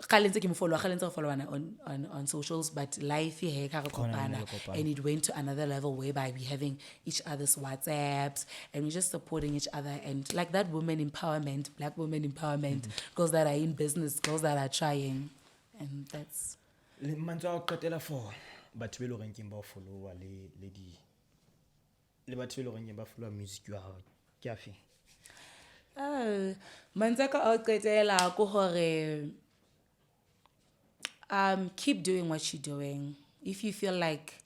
Follow on socials, but life and it went to another level whereby we having each other's WhatsApps and we're just supporting each other, and like that women empowerment, black women empowerment, girls that are in business, girls that are trying, and that's Le manzo qetela for batho be lo reng ke ba follow le batho be lo reng ba follow music ya hao ke afi. Manzaka o qetela ko hore keep doing what you're doing. If you feel like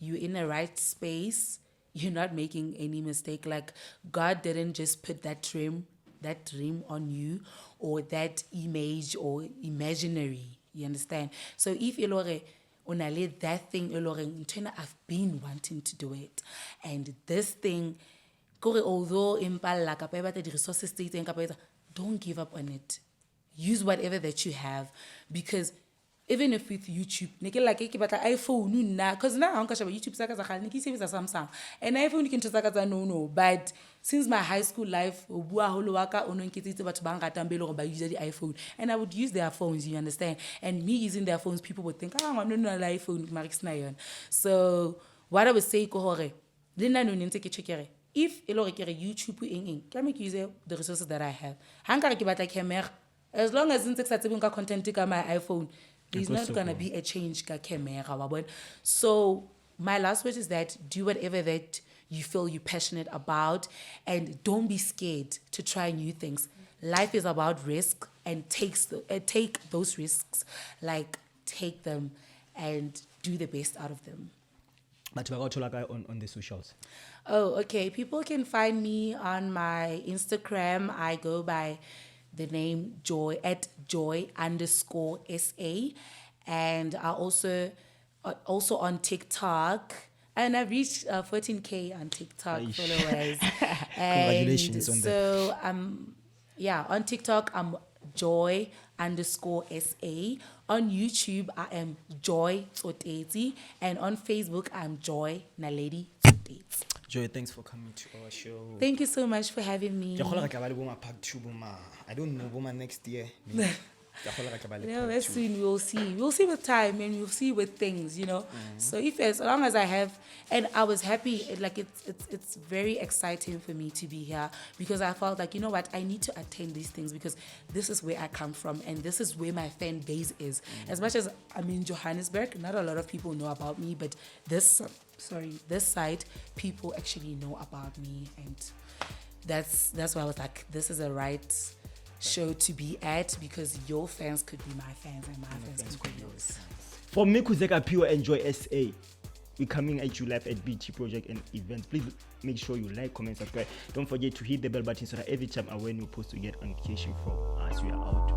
you're in the right space, you're not making any mistake. Like God didn't just put that dream on you, or that image or imaginary. You understand? So if onale that thing I've been wanting to do it, and this thing, although the resources don't give up on it. Use whatever that you have, because even if with YouTube, iPhone because now I'm YouTube Samsung and iPhone you can just no. But since my high school life, use the iPhone, and I would use their phones. You understand? And me using their phones, people would think, no iPhone. So what I would say, if YouTube can make use of the resources that I have. As long as content on my iPhone, there's not going to be a change ka camera. So my last word is that do whatever that you feel you're passionate about, and don't be scared to try new things. Life is about risk, and take those risks, like take them and do the best out of them. But on the socials. Oh, okay. People can find me on my Instagram. I go by the name Joy @joy_SA, and I also on TikTok, and I've reached 14K on TikTok followers. Congratulations on that. So on TikTok I'm Joy_SA. On YouTube I am Joy Tsotetsi, and on Facebook I'm Joy Naledi Tsotetsi. Joy, thanks for coming to our show. Thank you so much for having me. I don't know Boma next year. Yeah, very soon we'll see. We'll see with time and we'll see with things, you know. So as long as I have, and I was happy, it's very exciting for me to be here because I felt like, you know what, I need to attend these things because this is where I come from and this is where my fan base is. As much as I'm in Johannesburg, not a lot of people know about me, but this side, people actually know about me, and that's why I was like, this is a right show to be at because your fans could be my fans and my fans could be yours. For me, Khuzeka Pure Enjoy SA, we're coming at you live at BT Project and events. Please make sure you like, comment, subscribe. Don't forget to hit the bell button so that every time when we post, you get notification from us. We are out.